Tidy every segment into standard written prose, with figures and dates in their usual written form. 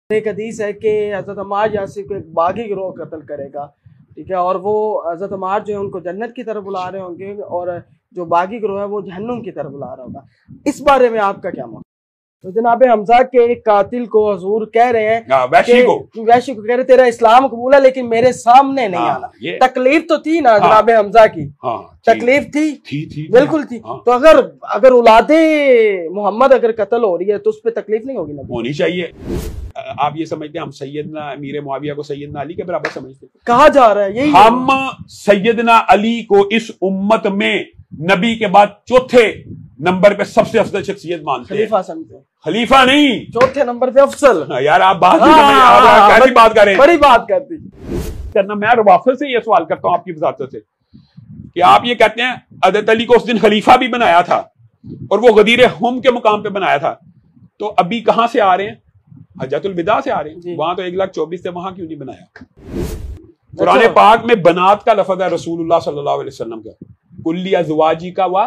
ایک حدیث ہے کہ حضرت عمار یاسر کو ایک باغی گروہ قتل کرے گا، ٹھیک ہے، اور وہ حضرت عمار جو ہے ان کو جنت کی طرف بلا رہے ہوں گے اور جو باغی گروہ ہے وہ جہنم کی طرف بلا رہا ہوگا۔ اس بارے میں آپ کا کیا موقع؟ تو جناب حمزہ کے ایک قاتل کو حضور کہہ رہے ہیں ویشی کو کہہ رہے تیرا اسلام قبول ہے لیکن میرے سامنے نہیں آنا۔ تکلیف تو تھی نا جناب حمزہ کی، تکلیف تھی، بالکل تھی۔ تو اگر اولاد محمد اگر قتل ہو رہی ہے تو اس پہ تکلیف نہیں ہوگی؟ ہونی چاہیے۔ آپ یہ سمجھتے ہیں ہم سیدنا امیر معاویہ کو سیدنا علی کے برابر سمجھتے ہیں؟ کہا جا رہا ہے یہی، ہم سیدنا علی کو اس امت میں نبی کے بعد چوتھے نمبر پہ سب سے افضل شخصیت مانتے ہیں، خلیفہ سمجھتے ہیں، خلیفہ نہیں، چوتھے نمبر پہ افضل۔ یار آپ بات کیسی بات کر رہے ہیں، بڑی بات کرتی کرنا۔ میں روافض سے یہ سوال کرتا ہوں آپ کی وضاحت سے کہ آپ یہ کہتے ہیں حضرت علی کو اس دن خلیفہ بھی بنایا تھا اور وہ غدیر ہم کے مقام پہ بنایا تھا، تو ابھی کہاں سے آ رہے ہیں؟ حجۃ الوداع سے آ رہے ہیں، وہاں تو 1,24,000 سے، وہاں کیوں نہیں بنایا؟ قرآن پاک میں بنات کا لفظ ہے رسول اللہ صلی اللہ علیہ وسلم کا، کلی ازواجی کا و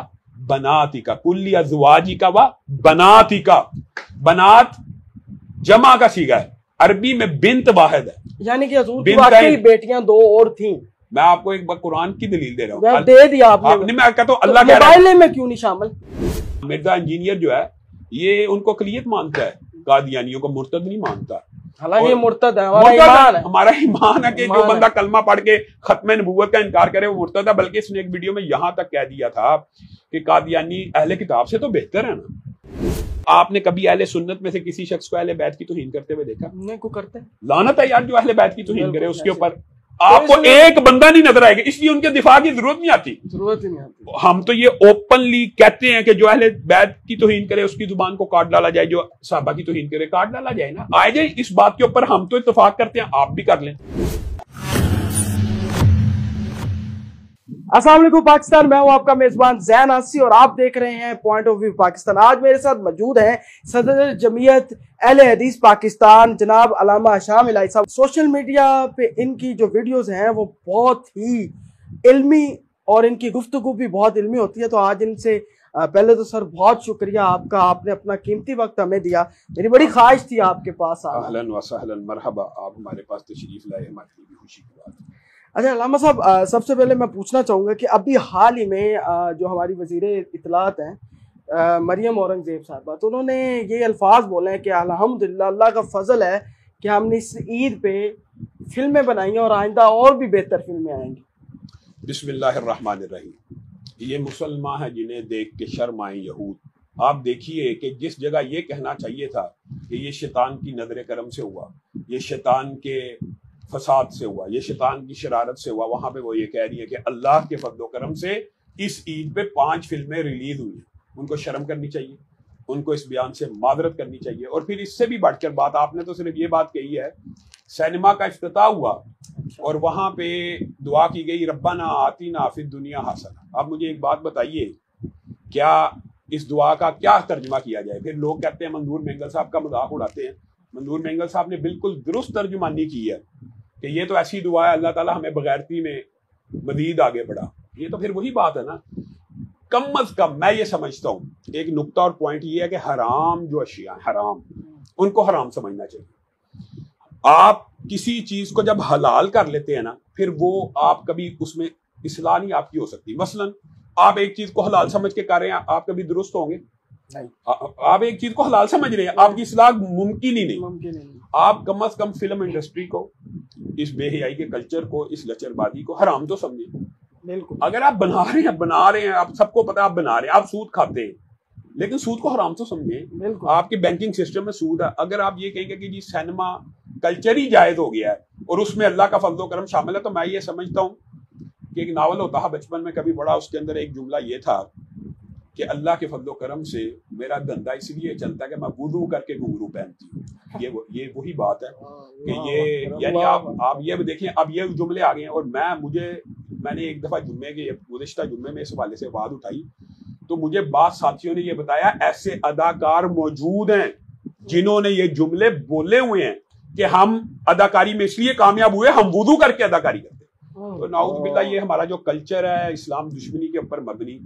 بناتی کا، کلی ازواجی کا و بناتی کا۔ بنات جمع کا صیغہ ہے، عربی میں بنت واحد ہے، یعنی کہ حضور کی واقعی بیٹیاں دو اور تھیں۔ میں آپ کو ایک بار قرآن کی دلیل دے رہا ہوں، دے دیا آپ نے، میں کہتا ہوں اللہ کہہ رہا ہے موبائل میں کیوں نہیں شامل؟ مرزا انجینئر جو ہے یہ ان کو اقلیت مانتا ہے، قادیانیوں کو مرتد نہیں مانتا۔ حالانکہ یہ مرتد ہے، ہمارا ایمان ہے کہ جو بندہ کلمہ پڑھ کے ختم نبوت کا انکار کرے وہ مرتد ہے، بلکہ اس نے ایک ویڈیو میں یہاں تک کہہ دیا تھا کہ قادیانی اہل کتاب سے تو بہتر ہے نا۔ آپ نے کبھی اہل سنت میں سے کسی شخص کو اہل بیت کی توہین کرتے ہوئے دیکھا؟ نہیں، کو کرتے ہیں، لعنت ہے یار جو اہل بیت کی توہین کرے، اس کے اوپر آپ کو ایک بندہ نہیں نظر آئے گا، اس لیے ان کے دفاع کی ضرورت نہیں آتی۔ ہم تو یہ اوپنلی کہتے ہیں کہ جو اہل بیت کی توہین کرے اس کی زبان کو کاٹ ڈالا جائے، جو صحابہ کی توہین کرے کاٹ ڈالا جائے نا۔ آئے جائے اس بات کے اوپر ہم تو اتفاق کرتے ہیں، آپ بھی کر لیں۔ السلام علیکم پاکستان، میں ہوں آپ کا میزبان زین آسی اور آپ دیکھ رہے ہیں پوائنٹ آف ویو پاکستان۔ آج میرے ساتھ موجود ہیں صدر جمعیت اہل حدیث پاکستان جناب علامہ شام الہی صاحب۔ سوشل میڈیا پہ ان کی جو ویڈیوز ہیں وہ بہت ہی علمی اور ان کی گفتگو بھی بہت علمی ہوتی ہے، تو آج ان سے پہلے تو سر بہت شکریہ آپ کا، آپ نے اپنا قیمتی وقت ہمیں دیا، میری بڑی خواہش تھی آپ کے پاس آنا۔ اہلاً و سہلاً، مرحبا، آپ ہمارے پاس تشریف لائے، ہمارے لیے بھی خوشی کی بات ہے۔ اچھا علامہ صاحب، سب سے پہلے میں پوچھنا چاہوں گا کہ ابھی حال ہی میں جو ہماری وزیر اطلاعات ہیں مریم اورنگزیب صاحبہ، تو انہوں نے یہ الفاظ بولے ہیں کہ الحمدللہ اللہ کا فضل ہے کہ ہم نے اس عید پہ فلمیں بنائی ہیں اور آئندہ اور بھی بہتر فلمیں آئیں گی۔ بسم اللہ الرحمن الرحیم۔ یہ مسلمان ہیں جنہیں دیکھ کے شرم آئیں یہود۔ آپ دیکھیے کہ جس جگہ یہ کہنا چاہیے تھا کہ یہ شیطان کی نظر کرم سے ہوا، یہ شیطان کے فساد سے ہوا، یہ شیطان کی شرارت سے ہوا، وہاں پہ وہ یہ کہہ رہی ہے کہ اللہ کے فضل و کرم سے اس عید پہ 5 فلمیں ریلیز ہوئی ہیں۔ ان کو شرم کرنی چاہیے، ان کو اس بیان سے معذرت کرنی چاہیے۔ اور پھر اس سے بھی بڑھ کر بات، آپ نے تو صرف یہ بات کہی ہے، سینما کا افتتاح ہوا اور وہاں پہ دعا کی گئی ربنا آتینا فی الدنیا حسنہ۔ اب مجھے ایک بات بتائیے، کیا اس دعا کا کیا ترجمہ کیا جائے؟ پھر لوگ کہتے ہیں منظور مینگل صاحب کا مذاق اڑاتے ہیں۔ منظور مینگل صاحب نے بالکل درست ترجمانی کی ہے کہ یہ تو ایسی دعا ہے اللہ تعالیٰ ہمیں بغیرتی میں مزید آگے بڑھا۔ یہ تو پھر وہی بات ہے نا، کم از کم میں یہ سمجھتا ہوں ایک نقطہ اور پوائنٹ یہ ہے کہ حرام جو اشیاء حرام، ان کو حرام سمجھنا چاہیے۔ آپ کسی چیز کو جب حلال کر لیتے ہیں نا، پھر وہ آپ کبھی اس میں اصلاح نہیں آپ کی ہو سکتی۔ مثلا آپ ایک چیز کو حلال سمجھ کے کر رہے ہیں، آپ کبھی درست ہوں گے؟ آپ ایک چیز کو حلال سمجھ رہے ہیں، آپ کی اصلاح ممکن ہی نہیں۔ آپ کم از کم فلم انڈسٹری کو، اس بے حیائی کے کلچر کو، اس لچر بازی کو حرام تو سمجھیں۔ بالکل، اگر آپ بنا رہے ہیں، آپ سب کو پتا آپ بنا رہے ہیں، آپ سود کھاتے ہیں، لیکن سود کو حرام تو سمجھیں۔ آپ کے بینکنگ سسٹم میں سود ہے۔ اگر آپ یہ کہیں گے کہ جی سینما کلچر ہی جائز ہو گیا ہے اور اس میں اللہ کا فضل و کرم شامل ہے، تو میں یہ سمجھتا ہوں کہ ایک ناول ہوتا ہے بچپن میں کبھی پڑھا، اس کے اندر ایک جملہ یہ تھا کہ اللہ کے فضل و کرم سے میرا دھندا اس لیے چلتا ہے کہ میں وضو کر کے گھنگرو پہنتی ہوں۔ یہ وہی بات ہے کہ یہ یعنی آپ یہ دیکھیں، اب یہ جملے آ گئے ہیں۔ اور میں نے ایک دفعہ گزشتہ جمعے میں اس حوالے سے بات اٹھائی تو مجھے بعض ساتھیوں نے یہ بتایا ایسے اداکار موجود ہیں جنہوں نے یہ جملے بولے ہوئے ہیں کہ ہم اداکاری میں اس لیے کامیاب ہوئے ہم وضو کر کے اداکاری کرتے ہیں۔ تو نعوذ باللہ یہ ہمارا جو کلچر ہے اسلام دشمنی کے اوپر مبنی،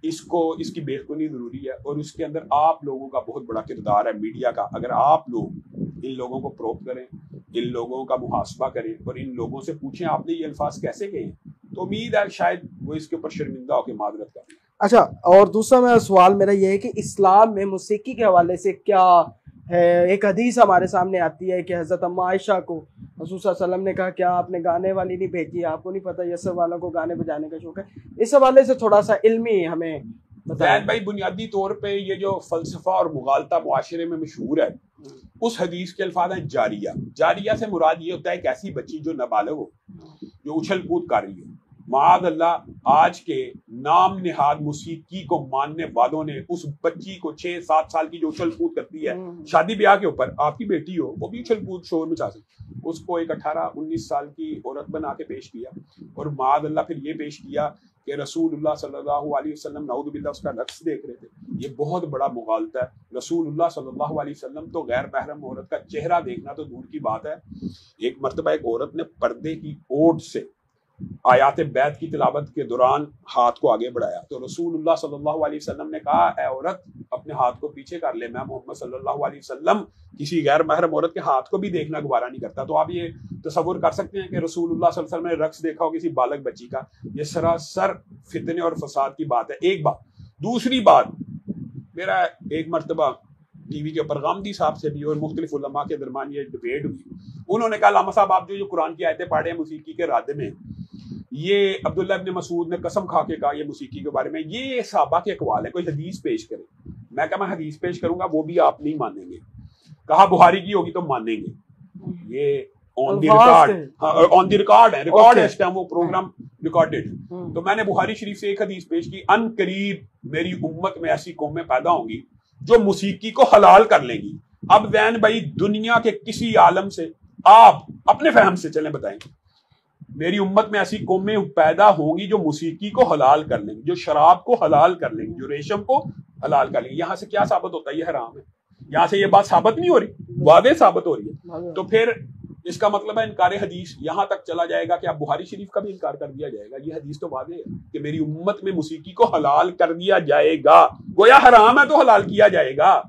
اس کی بے خونی ضروری ہے اور اس کے اندر آپ لوگوں کا بہت بڑا کردار ہے، میڈیا کا۔ اگر آپ لوگ ان لوگوں کو پروب کریں, ان لوگوں کا محاسبہ کریں اور ان لوگوں سے پوچھیں آپ نے یہ الفاظ کیسے کہے ہیں. تو امید ہے شاید وہ اس کے اوپر شرمندہ ہو کے معذرت کریں. اچھا, اور دوسرا سوال میرا یہ ہے کہ اسلام میں موسیقی کے حوالے سے کیا ہے؟ ایک حدیث ہمارے سامنے آتی ہے کہ حضرت اما عائشہ کو رسول صلی اللہ علیہ وسلم نے کہا کیا آپ نے گانے والی نہیں بھیجی, آپ کو نہیں پتہ یسر والوں کو گانے بجانے کا شوق ہے. اس حوالے سے تھوڑا سا علمی ہمیں بتائیں. بھائی بنیادی طور پہ یہ جو فلسفہ اور مغالطہ معاشرے میں مشہور ہے, اس حدیث کے الفاظ ہیں جاریہ. جاریہ سے مراد یہ ہوتا ہے ایک ایسی بچی جو نابالغ ہو, جو اچھل کود کر رہی ہو. معاذ اللہ آج کے نام نہاد موسیقی کو ماننے والوں نے اس بچی کو 6-7 سال کی جو اچھل کود کرتی ہے شادی بیاہ کے اوپر, آپ کی بیٹی ہو وہ بھی اچھل کود شور مچا سکتی, اس کو ایک 18-19 سال کی عورت بنا کے پیش کیا, اور معاذ اللہ پھر یہ پیش کیا کہ رسول اللہ صلی اللہ علیہ وسلم نعوذ باللہ اس کا رقص دیکھ رہے تھے. یہ بہت بڑا مغالطہ ہے. رسول اللہ صلی اللہ علیہ وسلم تو غیر محرم عورت کا چہرہ دیکھنا تو دور کی بات ہے. ایک مرتبہ ایک عورت نے پردے کی اوٹ سے آیات بیت کی تلاوت کے دوران ہاتھ کو آگے بڑھایا, تو رسول اللہ صلی اللہ علیہ وسلم نے کہا اے عورت اپنے ہاتھ کو پیچھے کر لے, میں محمد صلی اللہ علیہ وسلم کسی غیر محرم عورت کے ہاتھ کو بھی دیکھنا گوارا نہیں کرتا. تو آپ یہ تصور کر سکتے ہیں کہ رسول اللہ صلی اللہ علیہ وسلم نے رقص دیکھا ہو کسی بالغ بچی کا. یہ سراسر فتنے اور فساد کی بات ہے. ایک بات. دوسری بات, میرا ایک مرتبہ ٹی وی کے اوپر غامدی صاحب سے بھی اور مختلف علماء کے درمیان یہ ڈبیٹ ہوئی. انہوں نے کہا علامہ صاحب آپ جو قرآن کی آیتیں پڑھ رہے ہیں موسیقی کے رادے میں, یہ عبداللہ ابن مسعود نے قسم کھا کے کہا یہ موسیقی کے بارے میں, یہ صحابہ کے اقوال ہے, کوئی حدیث پیش کرے. میں کہا میں حدیث پیش کروں گا وہ بھی آپ نہیں مانیں گے. کہا بخاری کی ہوگی تو مانیں گے. یہ آن دی ریکارڈ ہے, ریکارڈ ہے اس ٹائم, وہ پروگرام ریکارڈڈ. تو میں نے بخاری شریف سے ایک حدیث پیش کی, ان قریب میری امت میں ایسی قومیں پیدا ہوں گی جو موسیقی کو حلال کر لیں گی. اب زین بھائی دنیا کے کسی عالم سے آپ اپنے فہم سے چلیں بتائیں, میری امت میں ایسی قومیں پیدا ہوں گی جو موسیقی کو حلال کر لیں گی, جو شراب کو حلال کر لیں گی, جو ریشم کو حلال کر لیں گی. یہاں سے کیا ثابت ہوتا ہے یہ حرام ہے؟ یہاں سے یہ بات ثابت نہیں ہو رہی, واضح ثابت ہو رہی ہے. تو پھر اس کا مطلب ہے انکار حدیث یہاں تک چلا جائے گا کہ اب بخاری شریف کا بھی انکار کر دیا جائے گا. یہ حدیث تو واضح ہے کہ میری امت میں موسیقی کو حلال کر دیا جائے گا, گویا حرام ہے تو حلال کیا جائے گا.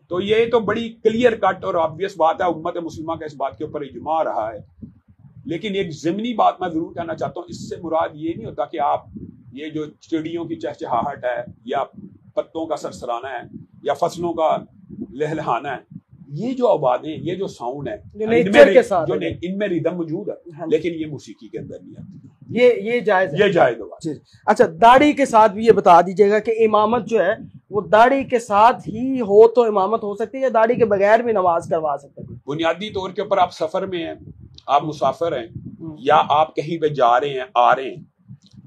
تو یہ تو بڑی کلیئر کٹ اور آبویس بات ہے, امت مسلمہ کا اس بات کے اوپر اجماع رہا ہے. لیکن ایک ضمنی بات میں ضرور کہنا چاہتا ہوں, اس سے مراد یہ نہیں ہوتا کہ آپ یہ جو چڑیوں کی چہچہاہٹ ہے یا پتوں کا سرسرانا ہے یا فصلوں کا لہلہانا ہے, یہ جو آوازیں, یہ جو ساؤنڈ ہے, ان میں ریدم موجود ہے, لیکن یہ موسیقی کے اندر نہیں آتی. یہ جائز ہے, یہ جائز ہوگا. اچھا, داڑھی کے ساتھ بھی یہ بتا دیجیے گا کہ امامت جو ہے وہ داڑھی کے ساتھ ہی ہو تو امامت ہو سکتی ہے یا داڑھی کے بغیر بھی نماز کروا سکتے ہیں؟ بنیادی طور کے اوپر آپ سفر میں ہیں, آپ مسافر ہیں, یا آپ کہیں پہ جا رہے ہیں آ رہے ہیں,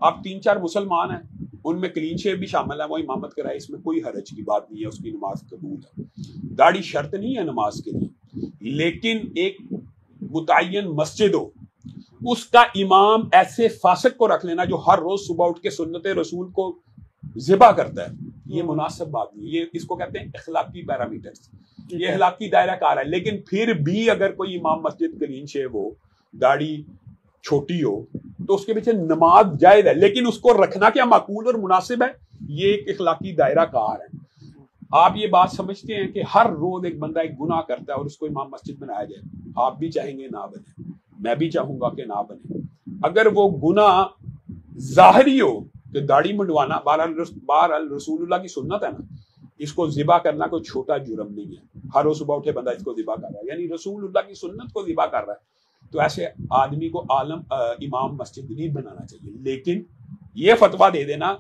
آپ 3-4 مسلمان ہیں, ان میں کلین شیو بھی شامل ہے, وہ امامت کرائے, اس میں کوئی حرج کی بات نہیں ہے, اس کی نماز قبول ہے. داڑھی شرط نہیں ہے نماز کے لیے, لیکن ایک متعین مسجد ہو, اس کا امام ایسے فاسق کو رکھ لینا جو ہر روز صبح اٹھ کے سنت رسول کو ذبح کرتا ہے, یہ مناسب بات نہیں. یہ اس کو کہتے ہیں اخلاقی پیرامیٹرز, یہ اخلاقی دائرہ کار ہے. لیکن پھر بھی اگر کوئی امام مسجد کلین شیو ہو, داڑھی چھوٹی ہو, تو اس کے پیچھے نماز جائز ہے, لیکن اس کو رکھنا کیا معقول اور مناسب ہے, یہ ایک اخلاقی دائرہ کار ہے. آپ یہ بات سمجھتے ہیں کہ ہر روز ایک بندہ ایک گناہ کرتا ہے اور اس کو امام مسجد بنایا جائے, آپ بھی چاہیں گے نہ بنے, میں بھی چاہوں گا کہ نہ بنے. اگر وہ گناہ ظاہری ہو کہ داڑھی منڈوانا, بہرحال رسول اللہ کی سنت ہے نا, اس کو ذبح کرنا کوئی چھوٹا جرم نہیں ہے. ہر روز صبح اٹھے بندہ اس کو ذبح کر رہا ہے, یعنی رسول اللہ کی سنت کو ذبح کر رہا ہے, تو ایسے آدمی کو امام مسجد نہیں بنانا چاہیے. لیکن یہ فتویٰ دے دینا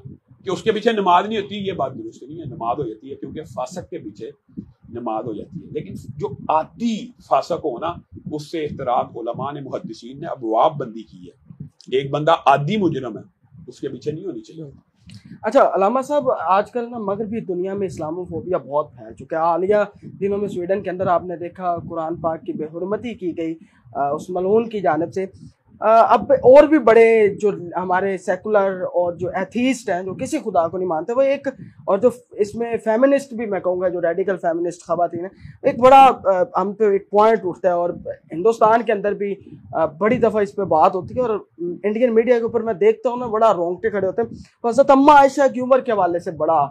کہ اس کے پیچھے نماز نہیں ہوتی, یہ بات درست نہیں ہے. نماز ہو جاتی ہے, کیونکہ فاسق کے پیچھے نماز ہو جاتی ہے. لیکن جو عادی فاسق ہونا, اس سے احتراز علماء نے, محدثین نے ابواب بندی کی ہے. ایک بندہ عادی مجرم ہے, اس کے پیچھے نہیں ہونی چاہیے. اچھا علامہ صاحب, آج کل نا مغربی دنیا میں اسلاموفوبیا بہت پھیل چکا ہے. حالیہ دنوں میں سویڈن کے اندر آپ نے دیکھا قرآن پاک کی بے حرمتی کی گئی اس ملعون کی جانب سے. اب اور بھی بڑے جو ہمارے سیکولر اور جو ایتھیسٹ ہیں, جو کسی خدا کو نہیں مانتے, وہ ایک, اور جو اس میں فیمنسٹ بھی میں کہوں گا, جو ریڈیکل فیمنسٹ خواتین ہیں, ایک بڑا ہم پہ ایک پوائنٹ اٹھتا ہے, اور ہندوستان کے اندر بھی بڑی دفعہ اس پہ بات ہوتی ہے, اور انڈین میڈیا کے اوپر میں دیکھتا ہوں نا بڑا رونگٹے کھڑے ہوتے ہیں. حضرت اما عائشہ کی عمر کے حوالے سے بڑا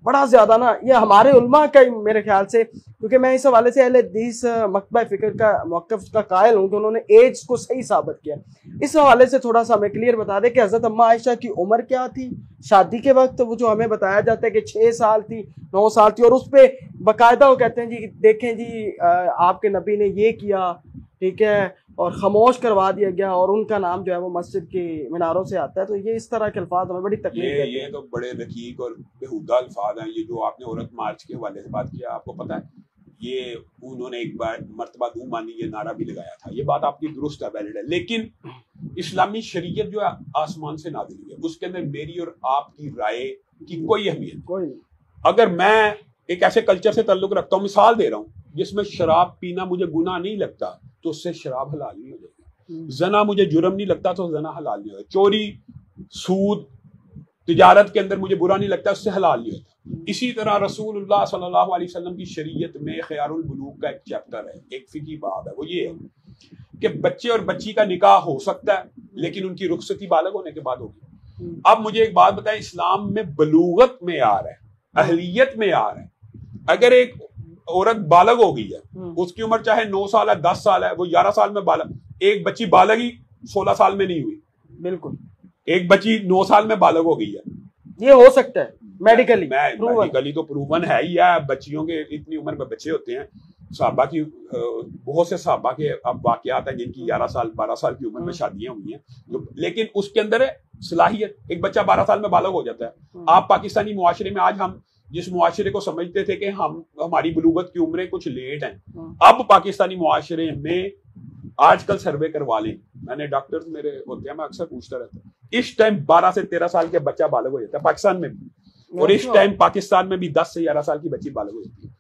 بڑا زیادہ نا یہ ہمارے علماء کا میرے خیال سے، کیونکہ میں اس حوالے سے اہل حدیث مکتبہ فکر کا موقف کا قائل ہوں کہ انہوں نے ایج کو صحیح ثابت کیا. اس حوالے سے تھوڑا سا ہمیں کلیئر بتا دیں کہ حضرت اماں عائشہ کی عمر کیا تھی شادی کے وقت، وہ جو ہمیں بتایا جاتا ہے کہ 6 سال تھی 9 سال تھی، اور اس پہ باقاعدہ وہ کہتے ہیں جی دیکھیں جی آپ کے نبی نے یہ کیا، ٹھیک ہے، اور خاموش کروا دیا گیا، اور ان کا نام جو ہے وہ مسجد کی میناروں سے آتا ہے. تو یہ اس طرح کے الفاظ ہمیں بڑی تکلیف دیتے ہیں. یہ تو بڑے رقیق اور بےہودہ الفاظ ہیں. یہ جو آپ نے عورت مارچ کے حوالے سے بات کیا، آپ کو پتہ ہے یہ انہوں نے ایک بار مرتبہ دو مانی یہ نعرہ بھی لگایا تھا. یہ بات آپ کی درست ہے، ویلڈ ہے، لیکن اسلامی شریعت جو ہے آسمان سے نازل ہوئی ہے، اس کے اندر میری اور آپ کی رائے کی کوئی اہمیت کوئی نہیں. اگر میں ایک ایسے کلچر سے تعلق رکھتا ہوں، مثال دے رہا ہوں، جس میں شراب پینا مجھے گناہ نہیں لگتا تو اس سے شراب حلال نہیں ہو جائے گی. زنا مجھے جرم نہیں لگتا تو زنا حلال نہیں ہوگا. چوری، سود، تجارت کے اندر مجھے برا نہیں لگتا، اس سے حلال نہیں ہوتا. اسی طرح رسول اللہ صلی اللہ علیہ وسلم کی شریعت میں خیار البلوغ کا ایک چیپٹر ہے، ایک فقہی باب ہے. وہ یہ ہے کہ بچے اور بچی کا نکاح ہو سکتا ہے لیکن ان کی رخصتی بالغ ہونے کے بعد ہوگی. اب مجھے ایک بات بتائیں، اسلام میں بلوغت معیار ہے، اہلیت معیار ہے. اگر ایک عورت بالغ ہو گئی ہے، اس کی عمر چاہے 9 سال ہے 10 سال ہے، وہ 11 سال میں بالغ. ایک بچی بالغ ہی 16 سال میں نہیں ہوئی. بالکل. ایک بچی 9 سال میں بالغ ہو گئی ہے. یہ ہو سکتا ہے میڈیکلی، میڈیکلی تو پروون ہے ہی ہے. بچیوں کے اتنی عمر میں بچے ہوتے ہیں. صحابہ کی بہت سے صحابہ کے اب واقعات ہیں جن کی 11 سال 12 سال کی عمر میں شادیاں ہوئی ہیں، لیکن اس کے اندر ہے صلاحیت. ایک بچہ 12 سال میں بالغ ہو جاتا ہے. آپ پاکستانی معاشرے میں آج ہم جس معاشرے کو سمجھتے تھے کہ ہماری بلوغت کی عمریں کچھ لیٹ ہیں، اب پاکستانی معاشرے میں آج کل سروے کروا لیں. میں نے ڈاکٹر میرے ہوتے ہیں، میں اکثر پوچھتا رہتا ہوں، اس ٹائم 12 سے 13 سال کے بچہ بالغ ہو جاتا ہے پاکستان میں بھی، اور اس ٹائم پاکستان میں بھی 10 سے 11 سال کی بچی بالغ ہو جاتی ہے.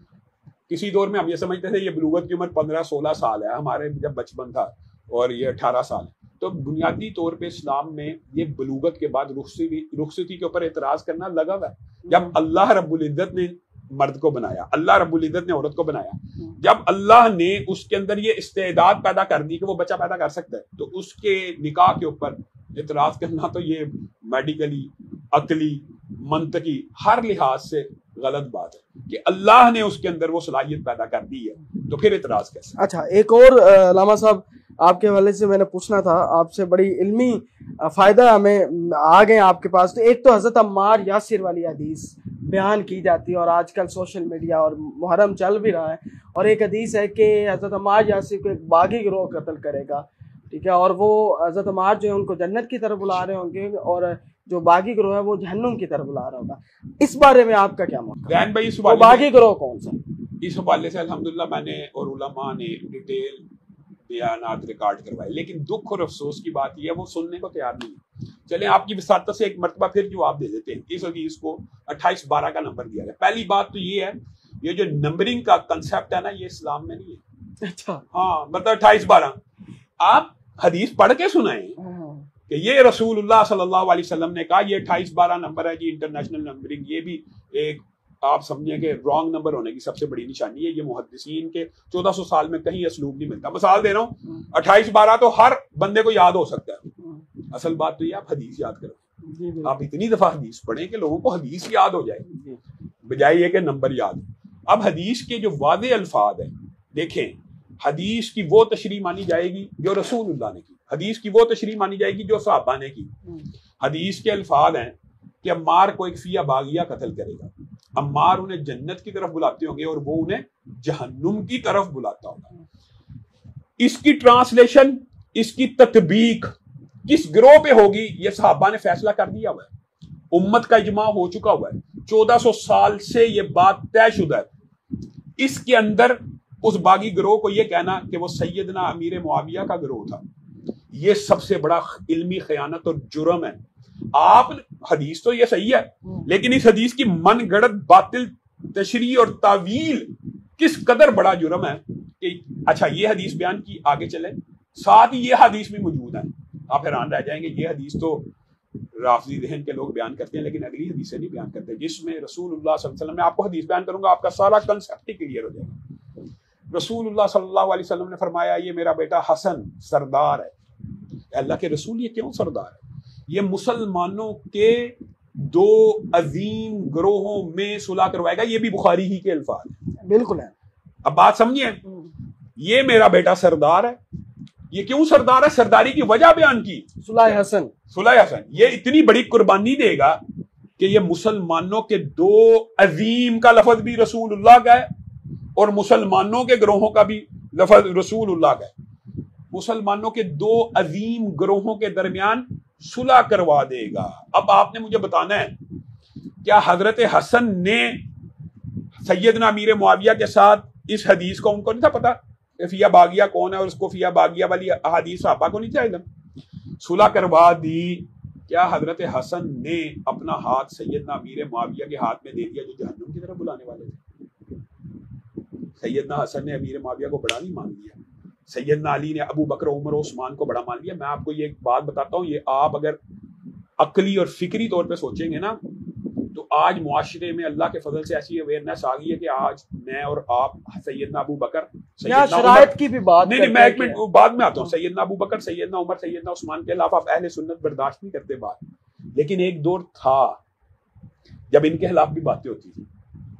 کسی دور میں ہم یہ سمجھتے تھے یہ بلوغت کی عمر 15-16 سال ہے، ہمارے جب بچپن تھا، اور یہ 18 سال ہے. تو بنیادی طور پہ اسلام میں یہ بلوغت کے بعد رخصتی کے اوپر اعتراض کرنا لگا ہوا ہے. جب اللہ رب العزت نے مرد کو بنایا، اللہ رب العزت نے عورت کو بنایا، جب اللہ نے اس کے اندر یہ استعداد پیدا کر دی کہ وہ بچہ پیدا کر سکتا ہے، تو اس کے نکاح کے اوپر اعتراض کرنا تو یہ میڈیکلی، عقلی، منطقی ہر لحاظ سے غلط بات ہے کہ اللہ نے اس کے اندر وہ صلاحیت پیدا کر دی ہے، تو پھر اعتراض کیسے؟ اچھا، ایک اور علامہ صاحب آپ کے حوالے سے میں نے پوچھنا تھا آپ سے، بڑی علمی فائدہ ہمیں آ گئے آپ کے پاس. تو ایک تو حضرت عمار یاسر والی حدیث بیان کی جاتی ہے، اور آج کل سوشل میڈیا اور محرم چل بھی رہا ہے، اور ایک حدیث ہے کہ حضرت عمار یاسر کو ایک باغی گروہ قتل کرے گا، ٹھیک ہے، اور وہ حضرت عمار جو ہے ان کو جنت کی طرف بلا رہے ہوں گے، اور جو باغی گروہ ہے وہ جہنم کی طرف بلا رہا ہوگا. اس بارے میں آپ کا کیا موقع ہے؟ وہ باغی گروہ کون سا؟ اس حوالے سے الحمدللہ میں نے اور علماء نے ڈیٹیل بیانات ریکارڈ کروائے، لیکن دکھ اور افسوس کی بات یہ ہے وہ سننے کو تیار نہیں ہے. چلیں آپ کی وساطت سے ایک مرتبہ پھر جواب دے دیتے ہیں. اس حدیث کو 28-12 کا نمبر دیا گیا. پہلی بات تو یہ ہے، یہ جو نمبرنگ کا کنسیپٹ ہے نا، یہ اسلام میں نہیں ہے. اچھا، ہاں، مطلب 28-12 آپ حدیث پڑھ کے سنائیں کہ یہ رسول اللہ صلی اللہ علیہ وسلم نے کہا. یہ 28-12 نمبر ہے جی، انٹرنیشنل نمبرنگ. یہ بھی ایک آپ سمجھیں کہ رانگ نمبر ہونے کی سب سے بڑی نشانی ہے. یہ محدثین کے 1400 سال میں کہیں اسلوب نہیں ملتا. مثال دے رہا ہوں، 28-12 تو ہر بندے کو یاد ہو سکتا ہے. اصل بات تو یہ آپ حدیث یاد کریں. آپ اتنی دفعہ حدیث پڑھیں کہ لوگوں کو حدیث یاد ہو جائے، بجائے یہ کہ نمبر یاد ہو. اب حدیث کے جو واضح الفاظ ہیں، دیکھیں، حدیث کی وہ تشریح مانی جائے گی جو رسول اللہ نے کی، حدیث کی وہ تشریح مانی جائے گی جو صحابہ نے کی. حدیث کے الفاظ ہیں کہ عمار کو ایک فیہ باغیہ قتل کرے گا. عمار انہیں جنت کی طرف بلاتے ہوں گے اور وہ انہیں جہنم کی طرف بلاتا ہوگا. اس کی ٹرانسلیشن، اس کی تطبیق کس گروہ پہ ہوگی، یہ صحابہ نے فیصلہ کر دیا ہوا ہے. امت کا اجماع ہو چکا ہوا ہے. 1400 سال سے یہ بات طے شدہ ہے. اس کے اندر اس باغی گروہ کو یہ کہنا کہ وہ سیدنا امیر معاویہ کا گروہ تھا، یہ سب سے بڑا علمی خیانت اور جرم ہے. آپ حدیث تو یہ صحیح ہے، لیکن اس حدیث کی من گڑت باطل تشریح اور تعویل کس قدر بڑا جرم ہے کہ اچھا یہ حدیث بیان کی، آگے چلے ساتھ ہی یہ حدیث بھی موجود ہے. آپ حیران رہ جائیں گے، یہ حدیث تو رافضی ذہن کے لوگ بیان کرتے ہیں لیکن اگلی حدیثیں نہیں بیان کرتے، جس میں رسول اللہ صلی اللہ علیہ وسلم، میں آپ کو حدیث بیان کروں گا آپ کا سارا کنسیپٹ ہی کلیئر ہو جائے گا. رسول اللہ صلی اللہ علیہ وسلم نے فرمایا یہ میرا بیٹا حسن سردار ہے. اللہ کے رسول یہ کیوں سردار ہے؟ یہ مسلمانوں کے دو عظیم گروہوں میں صلح کروائے گا. یہ بھی بخاری ہی کے الفاظ ہیں. بالکل ہے. اب بات سمجھیے, یہ میرا بیٹا سردار ہے. یہ کیوں سردار ہے؟ سرداری کی وجہ بیان کی. صلح حسن, صلح حسن یہ اتنی بڑی قربانی دے گا کہ یہ مسلمانوں کے دو عظیم کا لفظ بھی رسول اللہ کا ہے اور مسلمانوں کے گروہوں کا بھی لفظ رسول اللہ کا ہے. مسلمانوں کے دو عظیم گروہوں کے درمیان صلح کروا دے گا. اب آپ نے مجھے بتانا ہے کیا حضرت حسن نے سیدنا امیر معاویہ کے ساتھ اس حدیث کو ان کو نہیں تھا پتا فیہ باغیہ کون ہے اور اس کو فیہ باغیہ والی احادیث صحابہ کو نہیں تھا علم؟ صلح کروا دی. کیا حضرت حسن نے اپنا ہاتھ سیدنا امیر معاویہ کے ہاتھ میں دے دیا جو جہنم کی طرف بلانے والے تھے؟ سیدنا حسن نے امیر معاویہ کو بڑا نہیں مان لیا. سیدنا علی نے ابو بکر عمر و عثمان کو بڑا مان لیا. میں آپ کو یہ ایک بات بتاتا ہوں, یہ آپ اگر عقلی اور فکری طور پہ سوچیں گے نا تو آج معاشرے میں اللہ کے فضل سے ایسی اویئرنیس آ گئی ہے کہ آج میں اور آپ سیدنا ابو بکر سیدنا شرائط کی بھی بات نہیں میں ایک منٹ بعد میں آتا ہوں. سیدنا ابو بکر سیدنا عمر سیدنا عثمان کے خلاف آپ اہل سنت برداشت نہیں کرتے بات, لیکن ایک دور تھا جب ان کے خلاف بھی باتیں ہوتی تھی,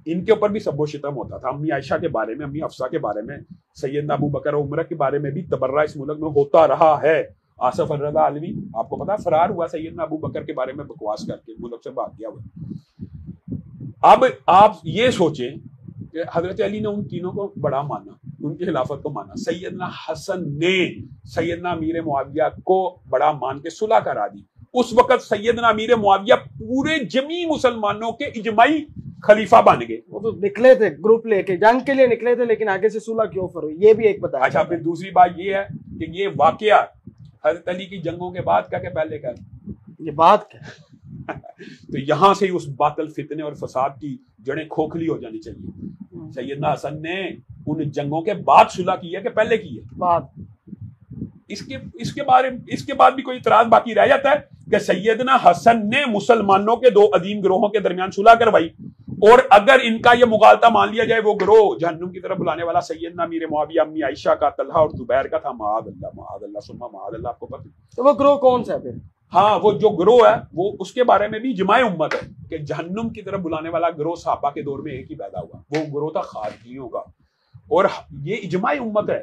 ان کے اوپر بھی سب و شتم ہوتا تھا. امی عائشہ کے بارے میں, امی حفصہ کے بارے میں, سیدنا ابو بکر عمر کے بارے میں بھی تبرہ اس ملک میں ہوتا رہا ہے. آصف الرضا علوی آپ کو پتا فرار ہوا سیدنا ابو بکر کے بارے میں بکواس کر کے ملک سے بھاگ گیا ہوا. اب آپ یہ سوچیں کہ حضرت علی نے ان تینوں کو بڑا مانا, ان کی خلافت کو مانا. سیدنا حسن نے سیدنا امیر معاویہ کو بڑا مان کے صلح کرا دی. اس وقت سیدنا امیر معاویہ پورے جمی مسلمانوں کے اجماعی خلیفہ بن گئے. وہ تو نکلے تھے گروپ لے کے, جنگ کے لیے نکلے تھے, لیکن آگے سے صلح کیوں ہوئی یہ بھی ایک بتایا. اچھا, پھر دوسری بات یہ ہے کہ یہ واقعہ حضرت علی کی جنگوں کے بعد کا کہ پہلے کا؟ یہ بات کیا تو یہاں سے اس باطل فتنے اور فساد کی جڑیں کھوکھلی ہو جانی چاہیے. سیدنا حسن نے ان جنگوں کے بعد صلح کی ہے کہ پہلے کی ہے؟ بات. اس کے بعد بھی کوئی اعتراض باقی رہ جاتا ہے کہ سیدنا حسن نے مسلمانوں کے دو عظیم گروہوں کے درمیان صلح کروائی, اور اگر ان کا یہ مغالطہ مان لیا جائے وہ گروہ جہنم کی طرف بلانے والا سیدنا امیر معاویہ, امی عائشہ کا, طلحہ اور زبیر کا تھا. معاذ اللہ ثم معاذ اللہ. آپ کو پتہ تو وہ گروہ کون سا ہے پھر؟ ہاں, وہ جو گروہ ہے وہ اس کے بارے میں بھی اجماع امت ہے کہ جہنم کی طرف بلانے والا گروہ صحابہ کے دور میں ایک ہی پیدا ہوا, وہ گروہ تھا خارجیوں کا. اور یہ اجماع امت ہے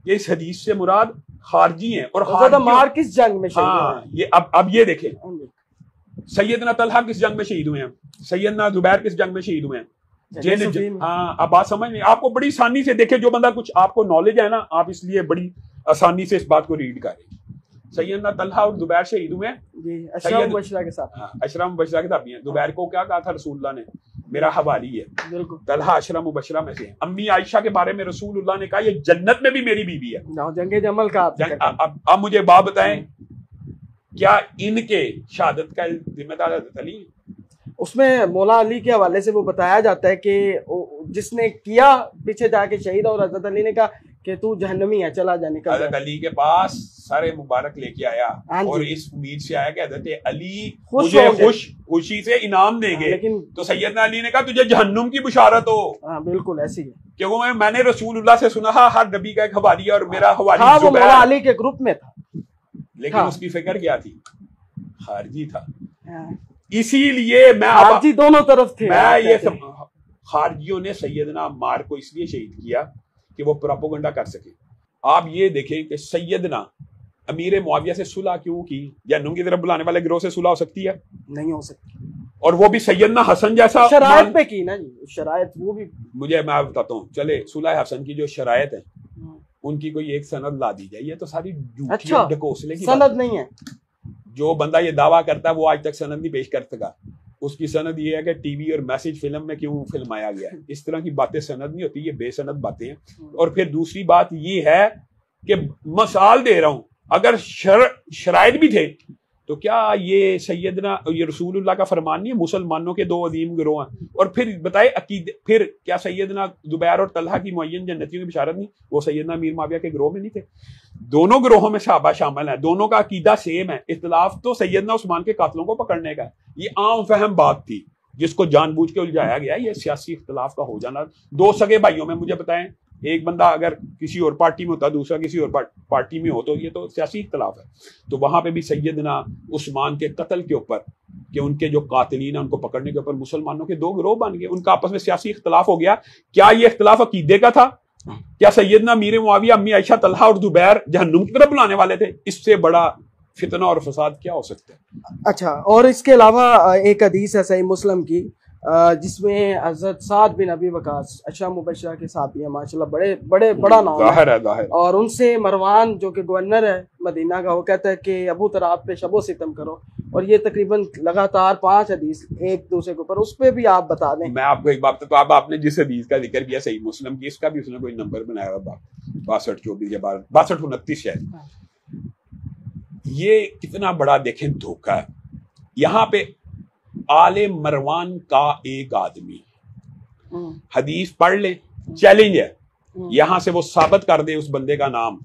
کہ اس حدیث سے مراد خارجی ہیں. اور مار کس جنگ میں شہید ہوئے ہیں؟ یہ اب یہ دیکھیں, سیدنا طلحہ کس جنگ میں شہید ہوئے ہیں, سیدنا زبیر کس جنگ میں شہید ہوئے ہیں. ہاں, اب بات سمجھ میں آپ کو بڑی آسانی سے دیکھیں, جو بندہ کچھ آپ کو نالج ہے نا, آپ اس لیے بڑی آسانی سے اس بات کو ریڈ کریں. سیدنا طلحہ اور زبیر شہید ہوئے ہیں اشرم مبشرہ کے ساتھ. اشرم مبشرہ کے ساتھ بھی ہیں. زبیر کو کیا کہا تھا رسول اللہ نے؟ میرا حوالی ہے. بالکل. طلحہ اشرم مبشرہ میں سے. امی عائشہ کے بارے میں رسول اللہ نے کہا یہ جنت میں بھی میری بیوی ہے. جنگ جمل کا. اب مجھے بات بتائیں, کیا ان کے شہادت کا ذمہ دار حضرت علی؟ اس میں مولا علی کے حوالے سے وہ بتایا جاتا ہے کہ جس نے کیا پیچھے جا کے شہید, اور حضرت علی نے کہا کہ تو جہنمی ہے, چلا جا نکل. حضرت علی کے پاس سارے مبارک لے کے آیا اور اس امید سے آیا کہ حضرت علی مجھے خوشی سے انعام دیں گے. تو سیدنا علی نے کہا تجھے جہنم کی بشارت ہو. ہاں بالکل ایسی ہے, کیونکہ میں نے رسول اللہ سے سنا ہر نبی کا ایک حوالی ہے اور میرا حوالی ہاں وہ مولا علی کے گروپ میں تھا, لیکن اس کی فکر کیا تھی؟ خارجی تھا. اسی لیے میں خارجی دونوں طرف تھے. میں یہ خارجیوں نے سیدنا عمار کو اس لیے شہید کیا کہ وہ پروپیگنڈا کر سکے. آپ یہ دیکھیں کہ سیدنا امیر معاویہ سے صلح کیوں کی؟ جہنم کی طرف بلانے والے گروہ سے صلح ہو سکتی ہے؟ نہیں ہو سکتی. اور وہ بھی سیدنا حسن جیسا شرائط پہ کی نا جی, شرائط وہ بھی مجھے میں بتاتا ہوں. چلے صلح حسن کی جو شرائط ہے ان کی کوئی ایک سند لا دی جائے. یہ تو ساری جھوٹی اور ڈکوسلے کی سند نہیں ہے. جو بندہ یہ دعویٰ کرتا ہے وہ آج تک سند نہیں پیش کر سکا. اس کی سند یہ ہے کہ ٹی وی اور میسج فلم میں کیوں فلمایا گیا ہے. اس طرح کی باتیں سند نہیں ہوتی, یہ بے سند باتیں ہیں. اور پھر دوسری بات یہ ہے کہ مثال دے رہا ہوں, اگر شرائط بھی تھے تو کیا یہ سیدنا یہ رسول اللہ کا فرمان نہیں ہے مسلمانوں کے دو عظیم گروہ ہیں؟ اور پھر بتائے عقیدے, پھر کیا سیدنا زبیر اور طلحہ کی معین جنتیوں کی بشارت نہیں؟ وہ سیدنا امیر معاویہ کے گروہ میں نہیں تھے؟ دونوں گروہوں میں صحابہ شامل ہیں, دونوں کا عقیدہ سیم ہے. اختلاف تو سیدنا عثمان کے قاتلوں کو پکڑنے کا ہے. یہ عام فہم بات تھی جس کو جان بوجھ کے الجھایا گیا. یہ سیاسی اختلاف کا ہو جانا. دو سگے بھائیوں میں مجھے بتائیں ایک بندہ اگر کسی اور پارٹی میں ہوتا دوسرا کسی اور پارٹی میں ہو تو یہ تو سیاسی اختلاف ہے. تو وہاں پہ بھی سیدنا عثمان کے قتل کے اوپر کہ ان کے جو قاتلین ہیں ان کو پکڑنے کے اوپر مسلمانوں کے 2 گروہ بن گئے, ان کا آپس میں سیاسی اختلاف ہو گیا. کیا یہ اختلاف عقیدے کا تھا؟ کیا سیدنا امیر معاویہ امی عائشہ طلحہ اور زبیر جہنم کی طرف بلانے والے تھے؟ اس سے بڑا فتنہ اور فساد کیا ہو سکتا ہے؟ اچھا, اور اس کے علاوہ ایک حدیث ہے صحیح مسلم کی جس میں حضرت سعد بن ابی وقاص اشرا مبشرہ کے صحابی ہیں ماشاءاللہ, بڑا نام ظاہر ہے, ہے ظاہر. اور ان سے مروان جو کہ گورنر ہے مدینہ کا, وہ کہتا ہے کہ ابو طراب پہ شب و ستم کرو, اور یہ تقریباً لگاتار 5 حدیث ایک دوسرے کے اوپر, اس پہ بھی آپ بتا دیں. میں آپ کو ایک بات تو آپ نے جس حدیث کا ذکر کیا صحیح مسلم کی, اس کا بھی اس نے کوئی نمبر بنایا ہوا 62 یا 62 29 ہے. یہ کتنا بڑا دیکھیں دھوکہ ہے. یہاں پہ آل مروان کا ایک آدمی حدیث پڑھ لیں, چیلنج ہے, یہاں سے وہ ثابت کر دے اس بندے کا نام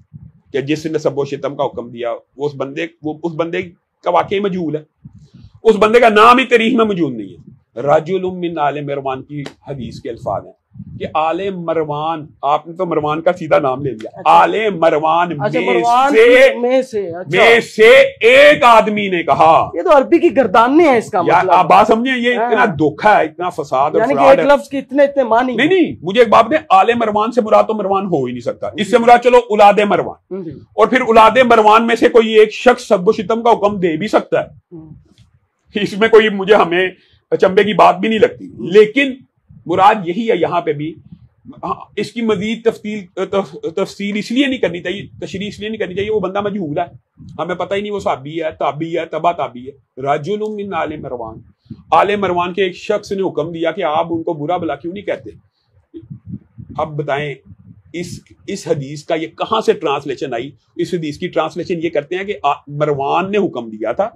کہ جس نے سب و شتم کا حکم دیا, وہ اس بندے کا واقعی مجہول ہے, اس بندے کا نام ہی تاریخ میں موجود نہیں ہے. رجل من آل مروان کی حدیث کے الفاظ ہیں کہ آل مروان, آپ نے تو مروان کا سیدھا نام لے لیا, آل مروان میں سے ایک آدمی نے کہا. یہ تو عربی کی گردانیں ہیں اس کا مطلب. آپ بات سمجھیں, یہ اتنا دھوکہ ہے, اتنا فساد اور یعنی کہ ایک لفظ کے اتنے معنی نہیں. مجھے ایک بات دیں, آل مروان سے مراد تو مروان ہو ہی نہیں سکتا, اس سے مراد چلو اولاد مروان, اور پھر اولاد مروان میں سے کوئی ایک شخص سب و شتم کا حکم دے بھی سکتا ہے, اس میں کوئی مجھے ہمیں اچنبے کی بات بھی نہیں لگتی. لیکن مراد یہی ہے یہاں پہ بھی. اس کی مزید تفصیل اس لیے نہیں کرنی چاہیے, تشریح اس لیے نہیں کرنی چاہیے, وہ بندہ مجہول ہے, ہمیں پتہ ہی نہیں وہ صحابی ہے, تابعی ہے, تبع تابعی ہے. رجل من آل مروان, آل مروان کے ایک شخص نے حکم دیا کہ آپ ان کو برا بلا کیوں نہیں کہتے. اب بتائیں اس حدیث کا یہ کہاں سے ٹرانسلیشن آئی؟ اس حدیث کی ٹرانسلیشن یہ کرتے ہیں کہ مروان نے حکم دیا تھا,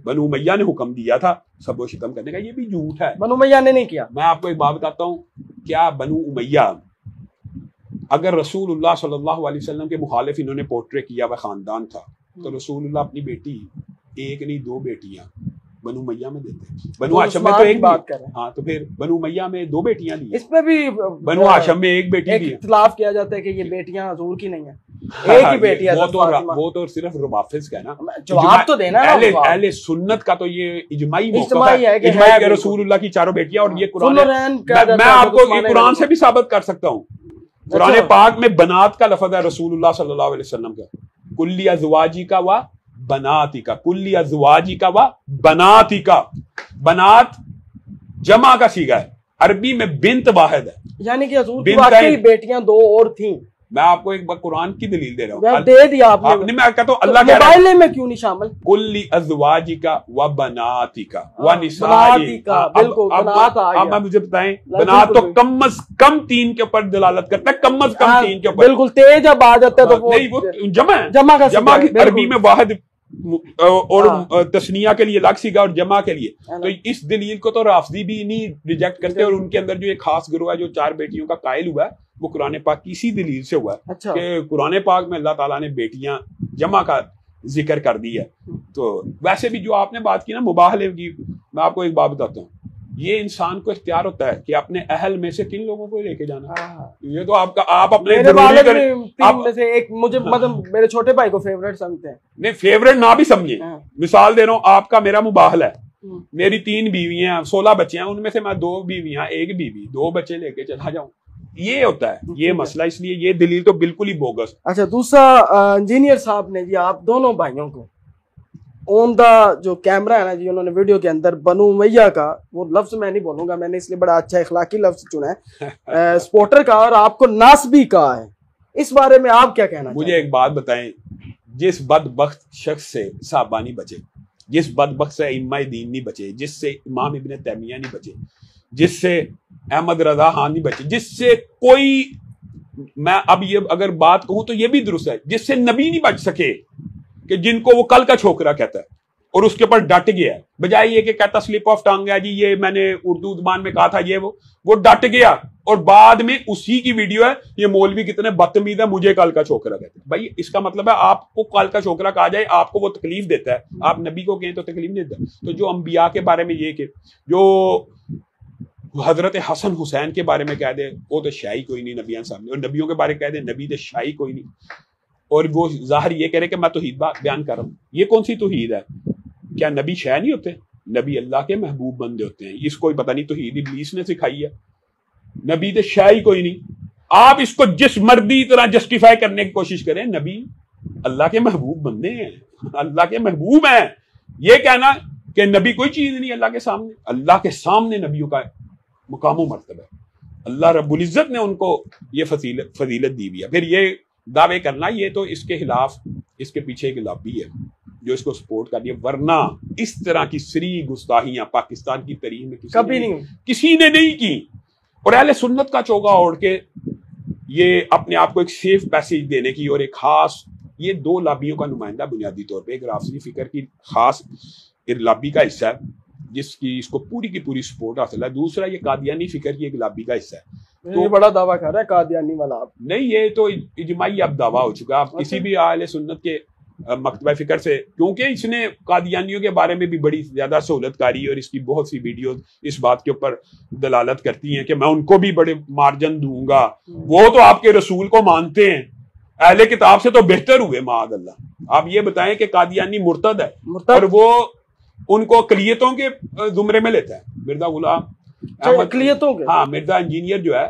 بنو امیہ نے حکم دیا تھا سب و شتم کرنے کا. یہ بھی جھوٹ ہے, بنو امیہ نے نہیں کیا. میں آپ کو ایک بات بتاتا ہوں, کیا بنو امیہ اگر رسول اللہ صلی اللہ علیہ وسلم کے مخالف انہوں نے پورٹرے کیا ہوا خاندان تھا, تو رسول اللہ اپنی بیٹی, ایک نہیں 2 بیٹیاں بنو امیہ میں دیتے. بنو ہاشم میں تو ایک بات کر رہے ہیں, ہاں تو پھر بنو امیہ میں 2 بیٹیاں دی. اس پہ بھی بنو ہاشم میں ایک بیٹی دی. اختلاف کیا جاتا ہے کہ یہ بیٹیاں حضور کی نہیں ہیں, ایک ہی بیٹی ہے. وہ تو صرف روافظ کا ہے نا, جواب تو دینا. اہل سنت کا تو یہ اجماعی موقف ہے کہ رسول اللہ کی 4 بیٹیاں, اور یہ قرآن, میں آپ کو یہ قرآن سے بھی ثابت کر سکتا ہوں. قرآن پاک میں بنات کا لفظ ہے رسول اللہ صلی اللہ علیہ وسلم کا, کلی ازواجی کا و بناتی کا, کلی ازواجی کا و بناتی کا. بنات جمع کا صیغہ ہے, عربی میں بنت واحد ہے, یعنی کہ حضور کی واقعی بیٹیاں 2 اور تھیں. میں آپ کو ایک قرآن کی دلیل دے رہا ہوں, دے دیا آپ نے. میں کہتا ہوں اللہ کہہ رہا ہے موبائل میں کیوں نہیں شامل, کلی ازواجی کا و بناتی کا و نسائی کا. بالکل بنات آ گیا. اب مجھے بتائیں, بنات تو کم از کم 3 کے اوپر دلالت کرتا ہے, کم از کم 3 کے اوپر. بالکل تیز اب آ جاتا ہے تو نہیں, وہ جمع ہے, جمع کی عربی میں واحد اور تسنیہ کے لیے الگ سیگا اور جمع کے لیے. تو اس دلیل کو تو رافضی بھی نہیں ریجیکٹ کرتے, اور ان کے اندر جو ایک خاص گروہ ہے جو 4 بیٹیوں کا قائل ہوا ہے, وہ قرآن پاک کی اسی دلیل سے ہوا ہے کہ قرآن پاک میں اللہ تعالیٰ نے بیٹیاں جمع کا ذکر کر دی ہے. تو ویسے بھی جو آپ نے بات کی نا مباہلے کی, میں آپ کو ایک بات بتاتا ہوں, یہ انسان کو اختیار ہوتا ہے کہ اپنے اہل میں سے کن لوگوں کو لے کے جانا. یہ تو آپ اپنے مطلب میرے چھوٹے بھائی کو فیوریٹ سمجھتے ہیں. نہیں, فیوریٹ نہ بھی سمجھیں. مثال دے رہا ہوں, آپ کا میرا مباہل ہے, میری 3 بیویاں ہیں, 16 بچے ہیں, ان میں سے میں 2 بیویاں 1 بیوی 2 بچے لے کے چلا جاؤں. یہ ہوتا ہے یہ مسئلہ, اس لیے یہ دلیل تو بالکل ہی بوگس. اچھا, دوسرا انجینئر صاحب نے جی آپ دونوں بھائیوں کو آن دا جو کیمرہ ہے نا جی, انہوں نے ویڈیو کے اندر بنو امیہ کا, وہ لفظ میں نہیں بولوں گا, میں نے اس لیے بڑا اچھا اخلاقی لفظ چنا ہے, سپورٹر کا, اور آپ کو ناسبی کہا ہے. اس بارے میں آپ کیا کہنا؟ مجھے ایک بات بتائیں, جس بدبخت شخص سے صحابہ نہیں بچے, جس بدبخت سے ائمہ دین نہیں بچے, جس سے امام ابن تیمیہ نہیں بچے, جس سے احمد رضا خان نہیں بچے, جس سے کوئی, میں اب یہ اگر بات کہوں تو یہ بھی درست ہے, جس سے نبی نہیں بچ سکے, کہ جن کو وہ کل کا چھوکرا کہتا ہے اور اس کے اوپر ڈٹ گیا ہے, بجائے یہ کہ کہتا سلپ آف ٹنگ ہے جی, یہ میں نے اردو زبان میں کہا تھا, یہ وہ ڈٹ گیا, اور بعد میں اسی کی ویڈیو ہے, یہ مولوی کتنے بدتمیز ہے, مجھے کل کا چھوکرا کہتے ہیں. بھائی اس کا مطلب ہے آپ کو کل کا چھوکرا کہا جائے, آپ کو وہ تکلیف دیتا ہے, آپ نبی کو کہیں تو تکلیف نہیں دیتا. تو جو انبیاء کے بارے میں یہ کہ جو حضرت حسن حسین کے بارے میں کہہ دے وہ تو شاہی کوئی نہیں نبیان سامنے، اور نبیوں کے بارے میں کہہ دے نبی تو شاہی کوئی نہیں، اور وہ ظاہر یہ کہہ رہے کہ میں توحید بیان کر رہا ہوں. یہ کون سی توحید ہے؟ کیا نبی شاہ نہیں ہوتے؟ نبی اللہ کے محبوب بندے ہوتے ہیں. اس کو پتہ نہیں توحید ابلیس نے سکھائی ہے. نبی تو شاہی کوئی نہیں. آپ اس کو جس مردی طرح جسٹیفائی کرنے کی کوشش کریں، نبی اللہ کے محبوب بندے ہیں، اللہ کے محبوب ہیں. یہ کہنا کہ نبی کوئی چیز نہیں اللہ کے سامنے، اللہ کے سامنے نبیوں کا مقام و مرتبہ ہے. اللہ رب العزت نے ان کو یہ فضیلت دی ہوئی ہے. پھر یہ دعوے کرنا، یہ تو اس کے خلاف اس کے پیچھے ایک لابی ہے جو اس کو سپورٹ کر رہی ہے. ورنہ اس طرح کی سری گستاخیاں پاکستان کی تاریخ میں کسی نے نہیں کی. اور اہل سنت کا چوگا اوڑھ کے یہ اپنے آپ کو ایک سیف پیسیج دینے کی، اور ایک خاص یہ دو لابیوں کا نمائندہ بنیادی طور پہ، ایک رافضی فکر کی خاص لابی کا حصہ ہے جس کی اس کو پوری کی پوری سپورٹ حاصل ہے. دوسرا یہ قادیانی فکر کی ایک لابی کا حصہ ہے. تو بڑا دعویٰ کر رہا ہے قادیانی والا. آپ نہیں، یہ تو اجماعی اب دعویٰ ہو چکا. آپ کسی بھی اہل سنت کے مکتبہ فکر سے، کیونکہ اس نے قادیانیوں کے بارے میں بھی بڑی زیادہ سہولت کاری، اور اس کی بہت سی ویڈیوز اس بات کے اوپر دلالت کرتی ہیں کہ میں ان کو بھی بڑے مارجن دوں گا. وہ تو آپ کے رسول کو مانتے ہیں، اہل کتاب سے تو بہتر ہوئے معاذ اللہ. آپ یہ بتائیں کہ قادیانی مرتد ہے اور وہ ان کو اقلیتوں کے زمرے میں لیتا ہے. مرزا غلام اقلیتوں کے، ہاں، مرزا انجینئر جو ہے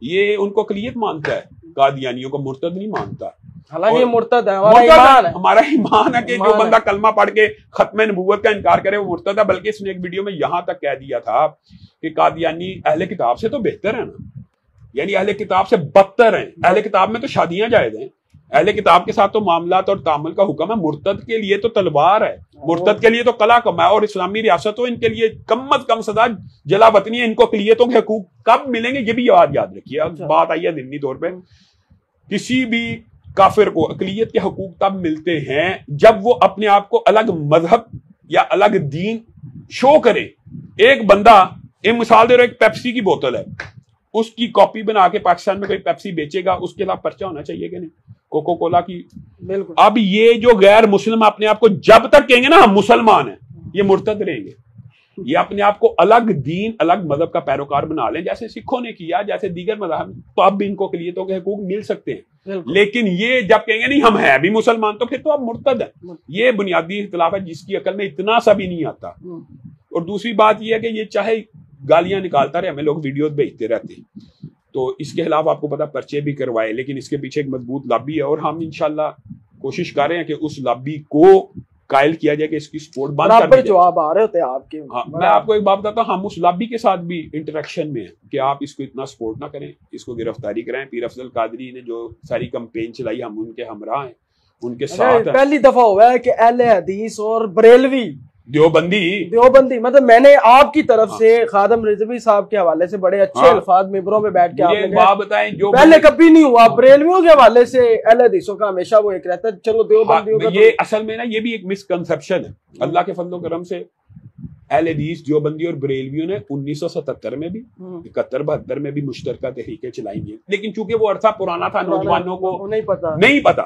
یہ ان کو اقلیت مانتا ہے، قادیانیوں کو مرتد نہیں مانتا. حالانکہ مرتد ہے، ہمارا ایمان ہے کہ جو بندہ کلمہ پڑھ کے ختم نبوت کا انکار کرے وہ مرتد ہے. بلکہ اس نے ایک ویڈیو میں یہاں تک کہہ دیا تھا کہ قادیانی اہل کتاب سے تو بہتر ہے نا، یعنی اہل کتاب سے بدتر ہیں. اہل کتاب میں تو شادیاں جائز ہیں، اہل کتاب کے ساتھ تو معاملات اور تعامل کا حکم ہے. مرتد کے لیے تو تلوار ہے، مرتد کے لیے تو قلعہ کما ہے. اور اسلامی ریاست تو ان کے لیے کم از کم سزا جلا وطنی ہے. ان کو اقلیتوں کے حقوق کب ملیں گے یہ بھی یاد رکھیے. بات آئی ہے ضمنی طور پہ، کسی بھی کافر کو اقلیت کے حقوق تب ملتے ہیں جب وہ اپنے آپ کو الگ مذہب یا الگ دین شو کرے. ایک بندہ، ایک مثال دے رہا، ایک پیپسی کی بوتل ہے، اس کی کاپی بنا کے پاکستان میں کوئی پیپسی بیچے گا، اس کے خلاف پرچہ ہونا چاہیے کہ نہیں؟ کوکو کولا کی. بالکل. اب یہ جو غیر مسلم اپنے آپ کو جب تک کہیں گے نا ہم مسلمان ہیں، یہ مرتد رہیں گے. یہ اپنے آپ کو الگ دین، الگ مذہب کا پیروکار بنا لیں جیسے سکھوں نے کیا، جیسے دیگر مذاہب، تو اب بھی ان کو اقلیتوں کے حقوق مل سکتے ہیں. لیکن یہ جب کہیں گے نہیں ہم ہیں بھی مسلمان، تو پھر تو اب مرتد ہے. یہ بنیادی اختلاف ہے جس کی عقل میں اتنا سا بھی نہیں آتا. اور دوسری بات یہ ہے کہ یہ چاہے گالیاں نکالتا رہے، ہمیں لوگ ویڈیوز بھیجتے رہتے ہیں، تو اس کے خلاف آپ کو پتا پرچے بھی کروائے، لیکن اس کے پیچھے ایک مضبوط لابی ہے. اور ہم انشاءاللہ کوشش کر رہے ہیں کہ اس لابی کو قائل کیا جائے کہ اس کی سپورٹ بند کر دی جائے. جواب آ رہے ہوتے ہیں آپ کے. میں آپ کو ایک بات بتاتا ہوں، ہم اس لابی کے ساتھ بھی انٹریکشن میں ہیں کہ آپ اس کو اتنا سپورٹ نہ کریں، اس کو گرفتاری کرائیں. پیر افضل قادری نے جو ساری کمپین چلائی، ہم ان کے ہمراہ ہیں، ان کے ساتھ ہیں. پہلی دفعہ ہوا ہے کہ اہل حدیث اور بریلوی دیوبندی مطلب میں نے آپ کی طرف سے خادم رضوی صاحب کے حوالے سے بڑے اچھے الفاظ ممبروں میں بیٹھ کے آپ بتائیں، جو پہلے کبھی نہیں ہوا. بریلویوں کے حوالے سے اہل حدیثوں کا ہمیشہ وہ ایک رہتا ہے. چلو دیوبندیوں کا یہ اصل میں نا یہ بھی ایک مسکنسپشن ہے. اللہ کے فضل و کرم سے اہل حدیث دیوبندی اور بریلویوں نے 1977 میں بھی 71-72 میں بھی مشترکہ تحریکیں چلائی ہیں. لیکن چونکہ وہ عرصہ پرانا تھا، نوجوانوں کو نہیں پتا،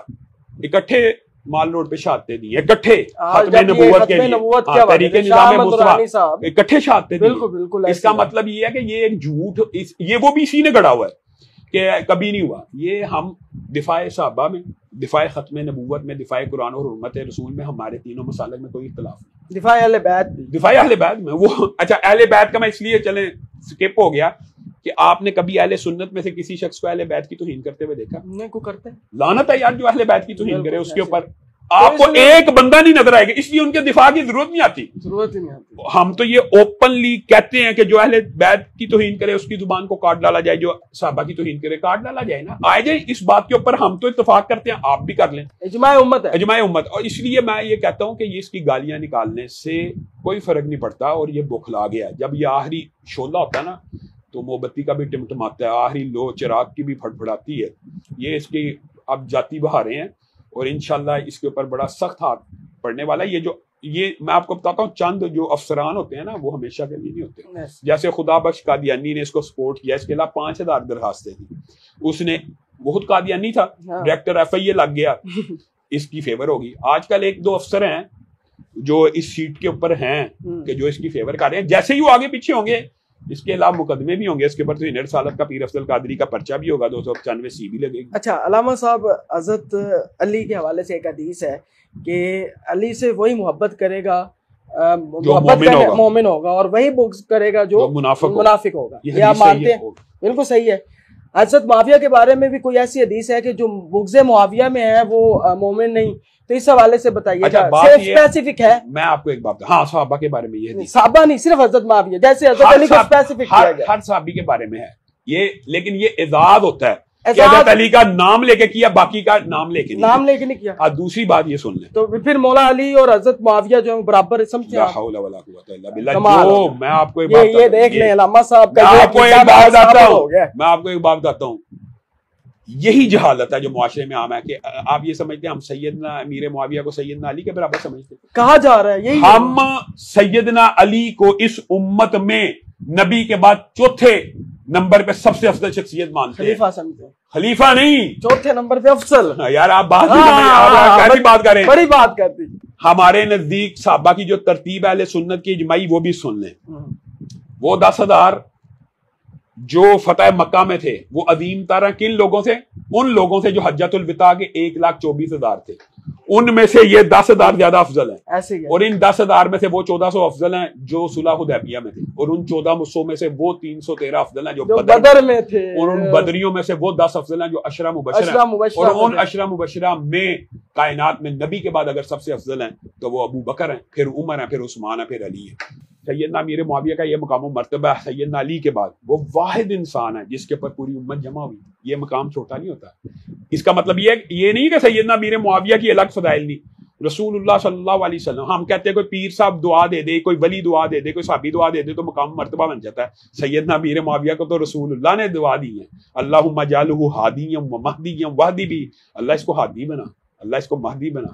اکٹھے مال روڈ پہ شہادتیں دی، اکٹھے ختم نبوت کے لیے تحریک نظام مصطفیٰ اکٹھے شہادتیں دی. اس کا مطلب یہ ہے کہ یہ ایک جھوٹ، یہ وہ بھی اسی نے گڑا ہوا ہے کہ کبھی نہیں ہوا. یہ ہم دفاع صحابہ میں، دفاع ختم نبوت میں، دفاع قرآن اور حرمت رسول میں ہمارے تینوں مسالک میں کوئی اختلاف نہیں. دفاع اہل بیت میں وہ اچھا اہل بیت کا میں اس لیے چلیں سکپ ہو گیا کہ آپ نے کبھی اہل سنت میں سے کسی شخص کو اہل بیت کی توہین کرتے ہوئے دیکھا؟ نہیں کو کرتے. لعنت ہے یار جو اہل بیت کی توہین کرے. اس کے اوپر آپ کو ایک بندہ نہیں نظر آئے گا، اس لیے ان کے دفاع کی ضرورت نہیں آتی. ہم تو یہ اوپنلی کہتے ہیں کہ جو اہل بیت کی توہین کرے اس کی زبان کو کاٹ ڈالا جائے، جو صحابہ کی توہین کرے کاٹ ڈالا جائے. نا آئے جائے اس بات کے اوپر، ہم تو اتفاق کرتے ہیں، آپ بھی کر لیں. اجماع امت ہے، اجماع امت. اور اس لیے میں یہ کہتا ہوں کہ یہ اس کی گالیاں نکالنے سے کوئی فرق نہیں پڑتا. اور یہ بخلا گیا، جب یہ آخری شعلہ ہوتا ہے نا تو موم بتی کا بھی ٹمٹماتا ہے، آخری لو چراغ کی بھی پھڑپھڑاتی ہے. یہ اس کی اب جاتی بہاریں ہیں، اور انشاءاللہ اس کے اوپر بڑا سخت ہاتھ پڑنے والا ہے. یہ میں آپ کو بتاتا ہوں، چند جو افسران ہوتے ہیں نا وہ ہمیشہ کے لیے نہیں ہوتے. جیسے خدا بخش قادیانی نے اس کو سپورٹ کیا، اس کے علاوہ 5000 درخواستیں تھیں. اس نے بہت قادیانی تھا، ڈائریکٹر ایف آئی اے لگ گیا، اس کی فیور ہوگی. آج کل 1-2 افسر ہیں جو اس سیٹ کے اوپر ہیں کہ جو اس کی فیور کر رہے ہیں. جیسے ہی وہ آگے پیچھے ہوں گے اس کے علاوہ مقدمے بھی ہوں گے اس کے اوپر، تو 69 رسالت کا پیر افضل قادری کا پرچہ بھی ہوگا، 295 سی بھی لگے گی۔ اچھا علامہ صاحب، حضرت علی کے حوالے سے ایک حدیث ہے کہ علی سے وہی محبت کرے گا مومن ہوگا، اور وہی بغض کرے گا جو منافق ہوگا، یہ آپ مانتے ہیں؟ بالکل صحیح ہے۔ حضرت معاویہ کے بارے میں بھی کوئی ایسی حدیث ہے کہ جو بغض معاویہ میں ہے وہ مومن نہیں؟ تو اس حوالے سے بتائیے گا، اسپیسیفک ہے۔ میں آپ کو ایک بات، ہاں صحابہ کے بارے میں یہ حدیث، صحابہ نہیں صرف حضرت معاویہ، جیسے حضرت علی کو اسپیسیفک کیا گیا، ہر صحابی کے بارے میں ہے یہ، لیکن یہ اعزاز ہوتا ہے کہ حضرت علی کا نام لے کے کیا، باقی کا نام لے کے نہیں کیا۔ دوسری بات یہ سن لیں، تو پھر مولا علی اور حضرت معاویہ جو برابر سمجھتے ہیں؟ میں آپ کو یہ دیکھ لیں علامہ صاحب کا، میں آپ کو ایک بات بتاتا ہوں، یہی جہالت ہے جو معاشرے میں عام ہے کہ آپ یہ سمجھتے ہیں ہم سیدنا امیر معاویہ کو سیدنا علی کے برابر سمجھتے ہیں۔ کہا جا رہا ہے یہی، ہم سیدنا علی کو اس امت میں نبی کے بعد چوتھے نمبر پہ سب سے افضل شخصیت مانتے ہیں، خلیفہ سمجھتے ہیں، خلیفہ نہیں، چوتھے نمبر پہ افضل۔ یار آپ بات کیسی بات کریں، بڑی بات کرتی۔ ہمارے نزدیک صحابہ کی جو ترتیب ہے اہل سنت کی اجماعی، وہ بھی سن لیں۔ وہ 10,000 جو فتح مکہ میں تھے وہ عظیم ترین کن لوگوں سے؟ ان لوگوں سے جو حجۃ الوداع کے 1,24,000 تھے، ان میں سے یہ 10,000 زیادہ افضل ہیں، اور ان 10,000 میں سے وہ 1,400 افضل ہیں جو صلح حدیبیہ میں تھے، اور ان 1,400 میں سے وہ 313 افضل ہیں جو بدر میں تھے، اور ان بدریوں میں سے وہ 10 افضل ہیں جو عشرہ مبشرہ، اور ان عشرہ مبشرہ میں کائنات میں نبی کے بعد اگر سب سے افضل ہیں تو وہ ابو بکر ہیں، پھر عمر ہیں، پھر عثمان ہیں، پھر علی ہے۔ سیدنا امیر معاویہ کا یہ مقام و مرتبہ ہے سیدنا علی کے بعد، وہ واحد انسان ہے جس کے اوپر پوری امت جمع ہوئی، یہ مقام چھوٹا نہیں ہوتا۔ اس کا مطلب یہ نہیں کہ سیدنا امیر معاویہ کی الگ فضائل نہیں، رسول اللہ صلی اللہ علیہ وسلم، ہم کہتے ہیں کوئی پیر صاحب دعا دے دے، کوئی ولی دعا دے دے، کوئی صحابی دعا دے دے تو مقام مرتبہ بن جاتا ہے۔ سیدنا امیر معاویہ کو تو رسول اللہ نے دعا دی ہے، اللہم اجعلہ ہادیا و مہدیا واہدی بھی، اللہ اس کو ہادی بنا، اللہ اس کو مہدی بنا،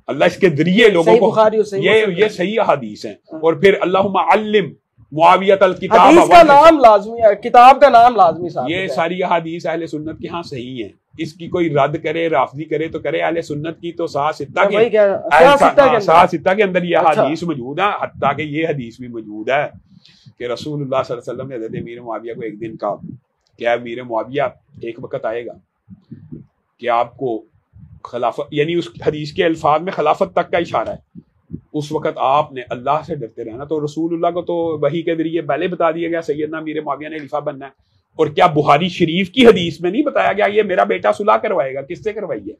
اللہ اس کے ذریعے لوگوں کو، یہ صحیح حدیث ہیں۔ اور پھر اللہم علم معاویۃ الکتاب، حدیث کا نام لازمی ہے، کتاب کا نام لازمی صاحب، یہ ساری حدیث اہل سنت کی ہاں صحیح ہیں۔ اس کی کوئی رد کرے، رافضی کرے تو کرے، اہل سنت کی تو صحاح ستہ کے اندر یہ حدیث موجود ہے، حتیٰ کہ یہ حدیث بھی موجود ہے کہ رسول اللہ صلی اللہ علیہ وسلم نے حضرت امیر معاویہ کو ایک دن کہا کہ امیر معاویہ ایک وقت آئے گا کہ آپ کو خلافت، یعنی اس حدیث کے الفاظ میں خلافت تک کا اشارہ ہے، اس وقت آپ نے اللہ سے ڈرتے رہنا۔ تو رسول اللہ کو تو وحی کے ذریعے پہلے بتا دیا گیا سیدنا امیر معاویہ نے خلیفہ بننا ہے، اور کیا بخاری شریف کی حدیث میں نہیں بتایا گیا یہ میرا بیٹا صلح کروائے گا؟ کس سے کروائی ہے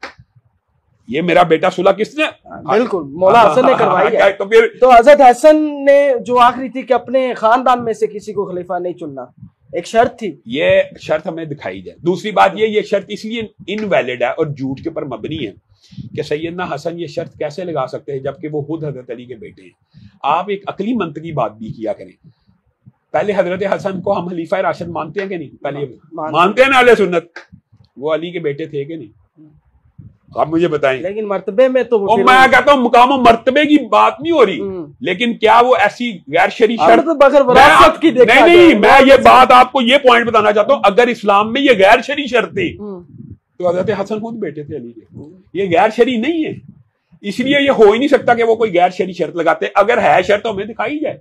یہ میرا بیٹا صلح؟ کس نے؟ بالکل مولا حسن نے کروائی ہے۔ تو حضرت حسن نے جو آخری تھی کہ اپنے خاندان میں سے کسی کو خلیفہ نہیں چننا، ایک شرط تھی، یہ شرط ہمیں دکھائی جائے۔ دوسری بات یہ شرط اس لیے انویلڈ ہے اور جھوٹ کے اوپر مبنی ہے کہ سیدنا حسن یہ شرط کیسے لگا سکتے ہیں جبکہ وہ خود حضرت علی کے بیٹے ہیں؟ آپ ایک عقلی منطقی بات بھی کیا کریں۔ پہلے حضرت حسن کو ہم خلیفہ راشد مانتے ہیں کہ نہیں؟ پہلے مانتے ہیں نا اہل سنت، وہ علی کے بیٹے تھے کہ نہیں؟ آپ مجھے بتائیں۔ لیکن مرتبے میں تو میں کہتا ہوں مقام و مرتبے کی بات نہیں ہو رہی، لیکن کیا وہ ایسی غیر شرعی شرط؟ نہیں، میں یہ بات آپ کو یہ پوائنٹ بتانا چاہتا ہوں، اگر اسلام میں یہ غیر شرعی شرط تھی تو حضرت حسن خود بیٹے تھے علی کے، یہ غیر شرعی نہیں ہے، اس لیے یہ ہو ہی نہیں سکتا کہ وہ کوئی غیر شرعی شرط لگاتے۔ اگر ہے شرط تو ہمیں دکھائی جائے۔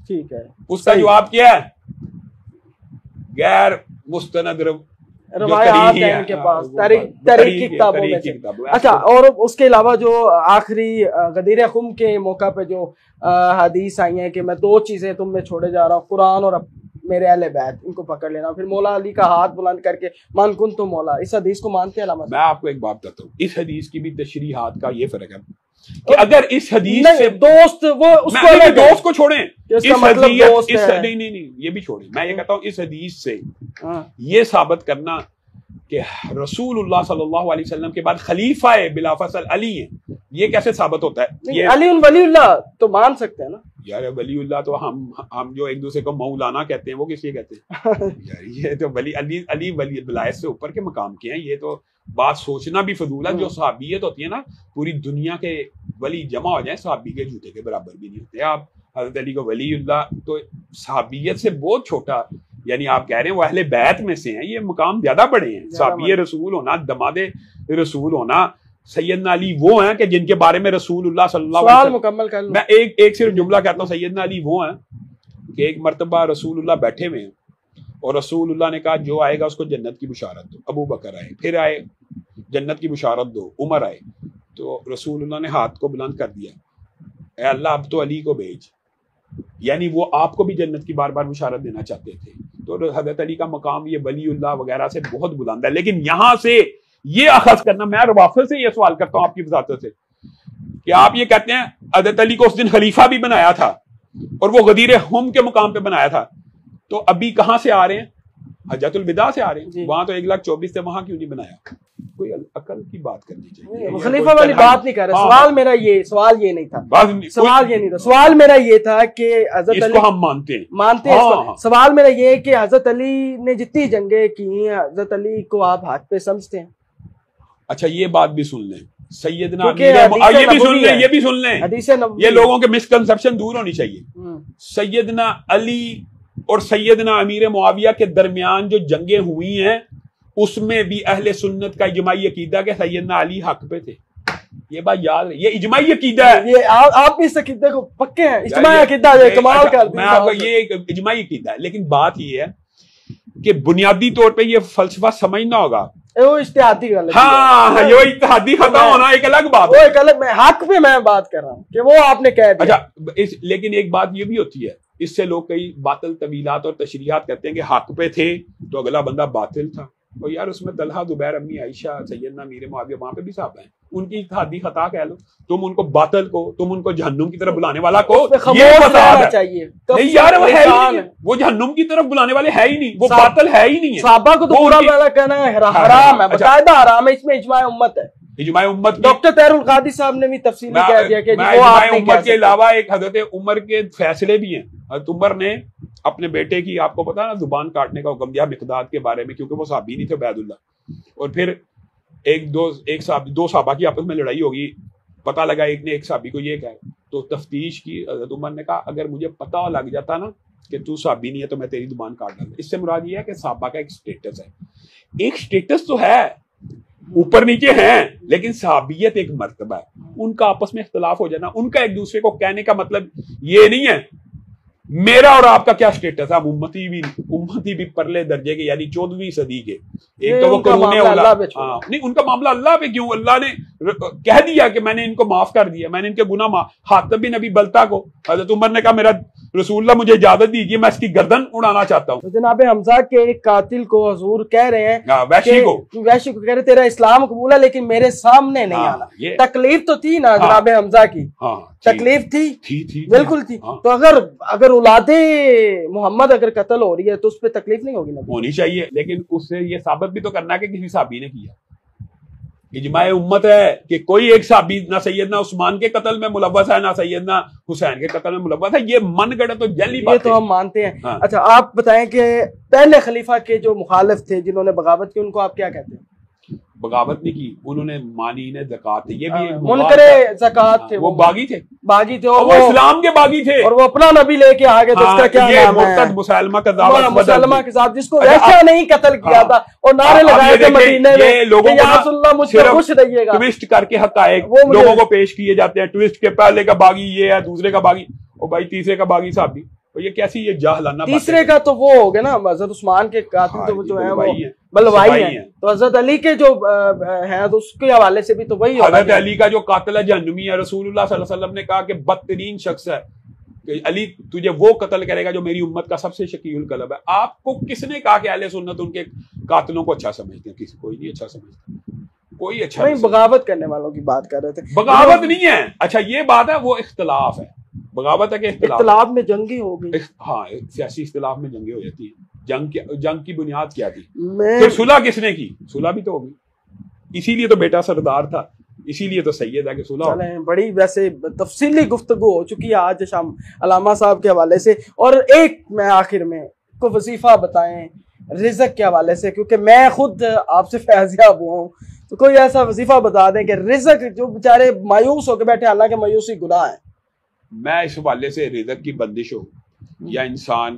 ٹھیک ہے، اس کا جواب کیا ہے؟ غیر مستند روایات ہیں ان کے پاس، تاریخ کی کتابوں میں سے۔ اچھا، اور اس کے علاوہ جو آخری غدیر خم کے موقع پہ جو حدیث آئی ہیں کہ میں 2 چیزیں تم میں چھوڑے جا رہا ہوں، قرآن اور میرے اہل بیت، ان کو پکڑ لینا، پھر مولا علی کا ہاتھ بلند کر کے من کن تو مولا، اس حدیث کو مانتے ہیں علامہ؟ میں آپ کو ایک بات بتاتا ہوں، اس حدیث کی بھی تشریحات کا یہ فرق ہے کہ اگر اس حدیث سے دوست، وہ اس کو دوست کو چھوڑیں، نہیں یہ بھی چھوڑیں، میں یہ کہتا ہوں اس حدیث سے یہ ثابت کرنا کہ رسول اللہ صلی اللہ علیہ وسلم کے بعد خلیفہ بلا فصل علی ہیں، یہ کیسے ثابت ہوتا ہے؟ علی ولی اللہ تو مان سکتے ہیں نا یار، ولی اللہ تو ہم جو ایک دوسرے کو مولانا کہتے ہیں وہ کس لیے کہتے ہیں یار؟ یہ تو علی ولی ولایت سے اوپر کے مقام کے ہیں، یہ تو بات سوچنا بھی فضول ہے۔ جو صحابیت ہوتی ہے نا، پوری دنیا کے ولی جمع ہو جائیں صحابی کے جوتے کے برابر بھی نہیں ہوتے۔ آپ حضرت علی کو ولی اللہ تو صحابیت سے بہت چھوٹا، یعنی آپ کہہ رہے ہیں وہ اہل بیت میں سے ہیں، یہ مقام زیادہ بڑے ہیں۔ صحابی رسول ہونا، دماد رسول ہونا، سیدنا علی وہ ہیں کہ جن کے بارے میں رسول اللہ صلی اللہ علیہ وسلم، مکمل کر لوں، میں ایک صرف جملہ کہتا ہوں، سیدنا علی وہ ہیں کہ ایک مرتبہ رسول اللہ بیٹھے ہوئے ہیں اور رسول اللہ نے کہا جو آئے گا اس کو جنت کی بشارت دو. ابو بکر آئے, پھر آئے جنت کی بشارت دو, عمر آئے. تو رسول اللہ نے ہاتھ کو بلند کر دیا, اے اللہ اب تو علی کو بھیج. یعنی وہ آپ کو بھی جنت کی بار بار بشارت دینا چاہتے تھے. تو حضرت علی کا مقام یہ ولی اللہ وغیرہ سے بہت بلند ہے. لیکن یہاں سے یہ اخذ کرنا, میں روافض سے یہ سوال کرتا ہوں آپ کی وضاحت سے, کہ آپ یہ کہتے ہیں حضرت علی کو اس دن خلیفہ بھی بنایا تھا اور وہ غدیر ہم کے مقام پہ بنایا تھا, تو ابھی کہاں سے آ رہے ہیں؟ حجۃ الوداع سے آ رہے ہیں. وہاں تو 1,24,000 تھے, وہاں کیوں نہیں بنایا؟ کوئی عقل کی بات کرنی چاہیے. خلیفہ والی بات نہیں کر رہے. سوال میرا سوال یہ نہیں تھا, سوال یہ نہیں تھا. سوال میرا یہ تھا کہ حضرت علی کو ہم مانتے ہیں. سوال میرا یہ ہے کہ حضرت علی نے جتنی جنگیں کی ہیں, حضرت علی کو آپ ہاتھ پہ سمجھتے ہیں؟ اچھا یہ بات بھی سن لیں سیدنا, یہ بھی سن لیں, یہ بھی سن لیں, یہ لوگوں کے مسکنسپشن دور ہونی چاہیے. سیدنا علی اور سیدنا امیر معاویہ کے درمیان جو جنگیں ہوئی ہیں اس میں بھی اہل سنت کا اجماعی عقیدہ کہ سیدنا علی حق پہ تھے. یہ بات یاد رہے, یہ اجماعی عقیدہ ہے. یہ آپ اس عقیدے کو پکے ہیں, اجماعی عقیدہ ہے, کمال کر دیا. میں آپ کو یہ اجماعی عقیدہ ہے, لیکن بات یہ ہے کہ بنیادی طور پہ یہ فلسفہ سمجھنا ہوگا. وہ اجتہادی غلطی, ہاں یہ اجتہادی خطا ہونا ایک الگ بات ہے, ایک الگ. حق پہ میں بات کر رہا ہوں کہ وہ آپ نے کہہ دیا. اچھا لیکن ایک بات یہ بھی ہوتی ہے, اس سے لوگ کئی باطل طویلات اور تشریحات کرتے ہیں کہ حق پہ تھے تو اگلا بندہ باطل تھا. اور یار اس میں طلحہ, زبیر, امی عائشہ, سیدنا امیر معاویہ وہاں پہ بھی صحابہ ہیں, ان کی اجتہادی خطا کہہ لو. تم ان کو باطل کو, تم ان کو جہنم کی طرف بلانے والا کو یہ فساد چاہیے. نہیں یار وہ ہے ہی نہیں, وہ جہنم کی طرف بلانے والے ہے ہی نہیں, وہ باطل ہے ہی نہیں ہے. صحابہ کو تو پورا والا کہنا ہے حرام ہے, باقاعدہ حرام ہے. اس میں اجماع امت ہے. اجماع امت ڈاکٹر طاہر القادری صاحب نے بھی تفصیلی کہہ دیا کہ اجماع امت کے علاوہ ایک حضرت عمر کے فیصلے بھی ہیں. حضرت عمر نے اپنے بیٹے کی, آپ کو پتا نا, زبان کاٹنے کا حکم دیا مقداد کے بارے میں, کیونکہ وہ صحابی نہیں تھے عبید اللہ. اور پھر دو صحابہ کی آپس میں لڑائی ہوگی, پتہ لگا ایک نے ایک صحابی کو یہ کہا, تو تفتیش کی. حضرت عمر نے کہا اگر مجھے پتہ لگ جاتا نا کہ تو صحابی نہیں ہے تو میں تیری زبان کاٹ ڈالتا. اس سے مراد یہ ہے کہ صحابہ کا ایک سٹیٹس ہے, ایک سٹیٹس تو ہے, اوپر نیچے ہیں, لیکن صحابیت ایک مرتبہ ہے. ان کا آپس میں اختلاف ہو جانا, ان کا ایک دوسرے کو کہنے کا مطلب یہ نہیں ہے میرا اور آپ کا کیا سٹیٹس ہے. امتی بھی پرلے درجے کے, یعنی 14ویں صدی کے. ایک تو وہ نہیں, ان کا معاملہ اللہ پہ کیوں, اللہ نے کہہ دیا کہ میں نے ان کو معاف کر دیا, میں نے ان کے گناہ معاف. حاتب بن ابی بلتہ کو حضرت عمر نے کہا میرا رسول اللہ مجھے اجازت دیجیے, میں اس کی گردن اڑانا چاہتا ہوں. جناب حمزہ کے ایک قاتل کو حضور کہہ رہے ہیں, وحشی کو کہہ رہے تیرا اسلام قبول ہے لیکن میرے سامنے نہیں آنا. تکلیف تو تھی نا جناب حمزہ کی, تکلیف تھی, بالکل تھی. تو اگر اولاد محمد اگر قتل ہو رہی ہے تو اس پہ تکلیف نہیں ہوگی نا؟ ہونی چاہیے, لیکن اس سے یہ ثابت بھی تو کرنا ہے کہ کسی صحابی نے کیا. اجماع امت ہے کہ کوئی ایک صحابی نہ سیدنا عثمان کے قتل میں ملوث ہے نہ سیدنا حسین کے قتل میں ملوث ہے. یہ من گڑت تو جلی بات ہے, یہ تو ہم مانتے ہیں. اچھا آپ بتائیں کہ پہلے خلیفہ کے جو مخالف تھے جنہوں نے بغاوت کی, ان کو آپ کیا کہتے ہیں؟ بغاوت نہیں کی, انہوں نے مانی نے زکات, یہ بھی منکر زکات تھے, وہ باغی تھے, اور وہ اسلام کے باغی تھے, اور وہ اپنا نبی لے کے آگے. تو اس کا کیا نام ہے؟ مرتد مسلمہ کذاب, جس کو ویسا نہیں قتل کیا تھا اور نعرے لگائے تھے مدینے میں کہ یا رسول اللہ مجھ سے خوش رہیے گا. ٹویسٹ کر کے حقائق لوگوں کو پیش کیے جاتے ہیں, ٹویسٹ کے پہلے کا باغی یہ ہے, دوسرے کا باغی, اور بھائی تیسرے کا باغی صاحب بھی. یہ کیسی یہ جاہلانہ بات ہے؟ تیسرے کا تو وہ ہو گیا نا حضرت عثمان کے قاتل, تو جو ہے وہ بلوائی ہیں. تو حضرت علی کے جو ہیں تو اس کے حوالے سے بھی تو وہی ہوگا. حضرت علی کا جو قاتل ہے جہنمی ہے. رسول اللہ صلی اللہ علیہ وسلم نے کہا کہ بدترین شخص ہے کہ علی تجھے وہ قتل کرے گا جو میری امت کا سب سے شقی القلب ہے. آپ کو کس نے کہا کہ اہل سنت ان کے قاتلوں کو اچھا سمجھتے ہیں؟ کسی کوئی نہیں اچھا سمجھتا, کوئی اچھا نہیں. بغاوت کرنے والوں کی بات کر رہے تھے. بغاوت نہیں ہے, اچھا یہ بات ہے, وہ اختلاف ہے. بغاوت ہے کہ اختلاف میں جنگی ہو گئی. ہاں سیاسی اختلاف میں جنگیں ہو جاتی ہیں. جنگ کی بنیاد کیا تھی؟ پھر صلح کس نے کی؟ صلح بھی تو ہوگی, اسی لیے تو بیٹا سردار تھا, اسی لیے تو سید ہے کہ صلح. بڑی ویسے تفصیلی گفتگو ہو چکی ہے آج شام علامہ صاحب کے حوالے سے. اور ایک میں آخر میں کو وظیفہ بتائیں رزق کے حوالے سے, کیونکہ میں خود آپ سے فیضیاب ہوں, تو کوئی ایسا وظیفہ بتا دیں کہ رزق جو بیچارے مایوس ہو کے بیٹھے, حالانکہ مایوسی گناہ ہے. میں اس حوالے سے رزق کی بندش ہو یا انسان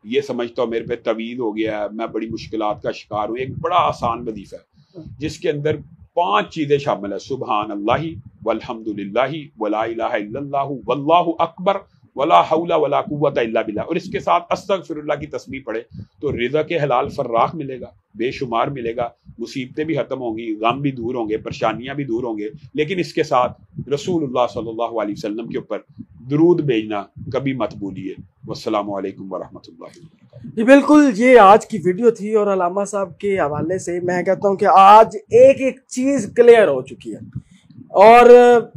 یہ سمجھتا ہوں میرے پہ طویل ہو گیا ہے, میں بڑی مشکلات کا شکار ہوں, ایک بڑا آسان وظیفہ ہے جس کے اندر 5 چیزیں شامل ہیں. سبحان اللہ والحمد للہ ولا الہ الا اللہ واللہ اکبر ولا حول ولا قوت الا باللہ، اور اس کے ساتھ استغفر اللہ کی تسبیح پڑھے تو رزق حلال فراخ ملے گا، بے شمار ملے گا، مصیبتیں بھی ختم ہوں گی، غم بھی دور ہوں گے، پریشانیاں بھی دور ہوں گے. لیکن اس کے ساتھ رسول اللہ صلی اللہ علیہ وسلم کے اوپر درود بھیجنا کبھی مت بھولیے. والسلام علیکم ورحمۃ اللہ وبرکاتہ. جی بالکل، یہ آج کی ویڈیو تھی، اور علامہ صاحب کے حوالے سے میں کہتا ہوں کہ آج ایک ایک چیز کلیئر ہو چکی ہے، اور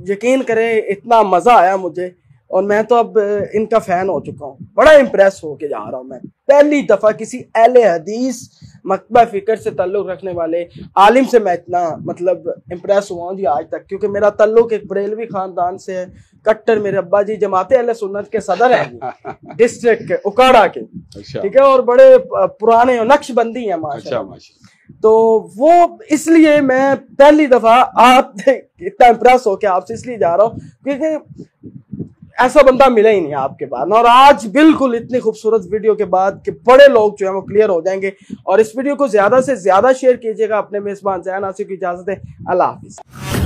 یقین کریں اتنا مزہ آیا مجھے، اور میں تو اب ان کا فین ہو چکا ہوں، بڑا امپریس ہو کے جا رہا ہوں. میں پہلی دفعہ کسی اہل حدیث مکتبہ فکر سے تعلق رکھنے والے عالم سے میں اتنا مطلب امپریس ہوا ہوں جی آج تک، کیونکہ میرا تعلق ایک بریلوی خاندان سے ہے. کٹر میرے ابا جی جماعت اہل سنت کے صدر ہیں ڈسٹرکٹ کے اکاڑا کے، ٹھیک ہے، اور بڑے پرانے نقش بندی ہیں ماشاءاللہ. تو وہ اس لیے میں پہلی دفعہ آپ اتنا امپریس ہو کے آپ سے اس لیے جا رہا ہوں کیونکہ ایسا بندہ ملا ہی نہیں آپ کے بعد. اور آج بالکل اتنی خوبصورت ویڈیو کے بعد کہ بڑے لوگ جو ہیں وہ کلیئر ہو جائیں گے. اور اس ویڈیو کو زیادہ سے زیادہ شیئر کیجیے گا. اپنے میزبان زیان آصف کی اجازت ہے. اللہ حافظ.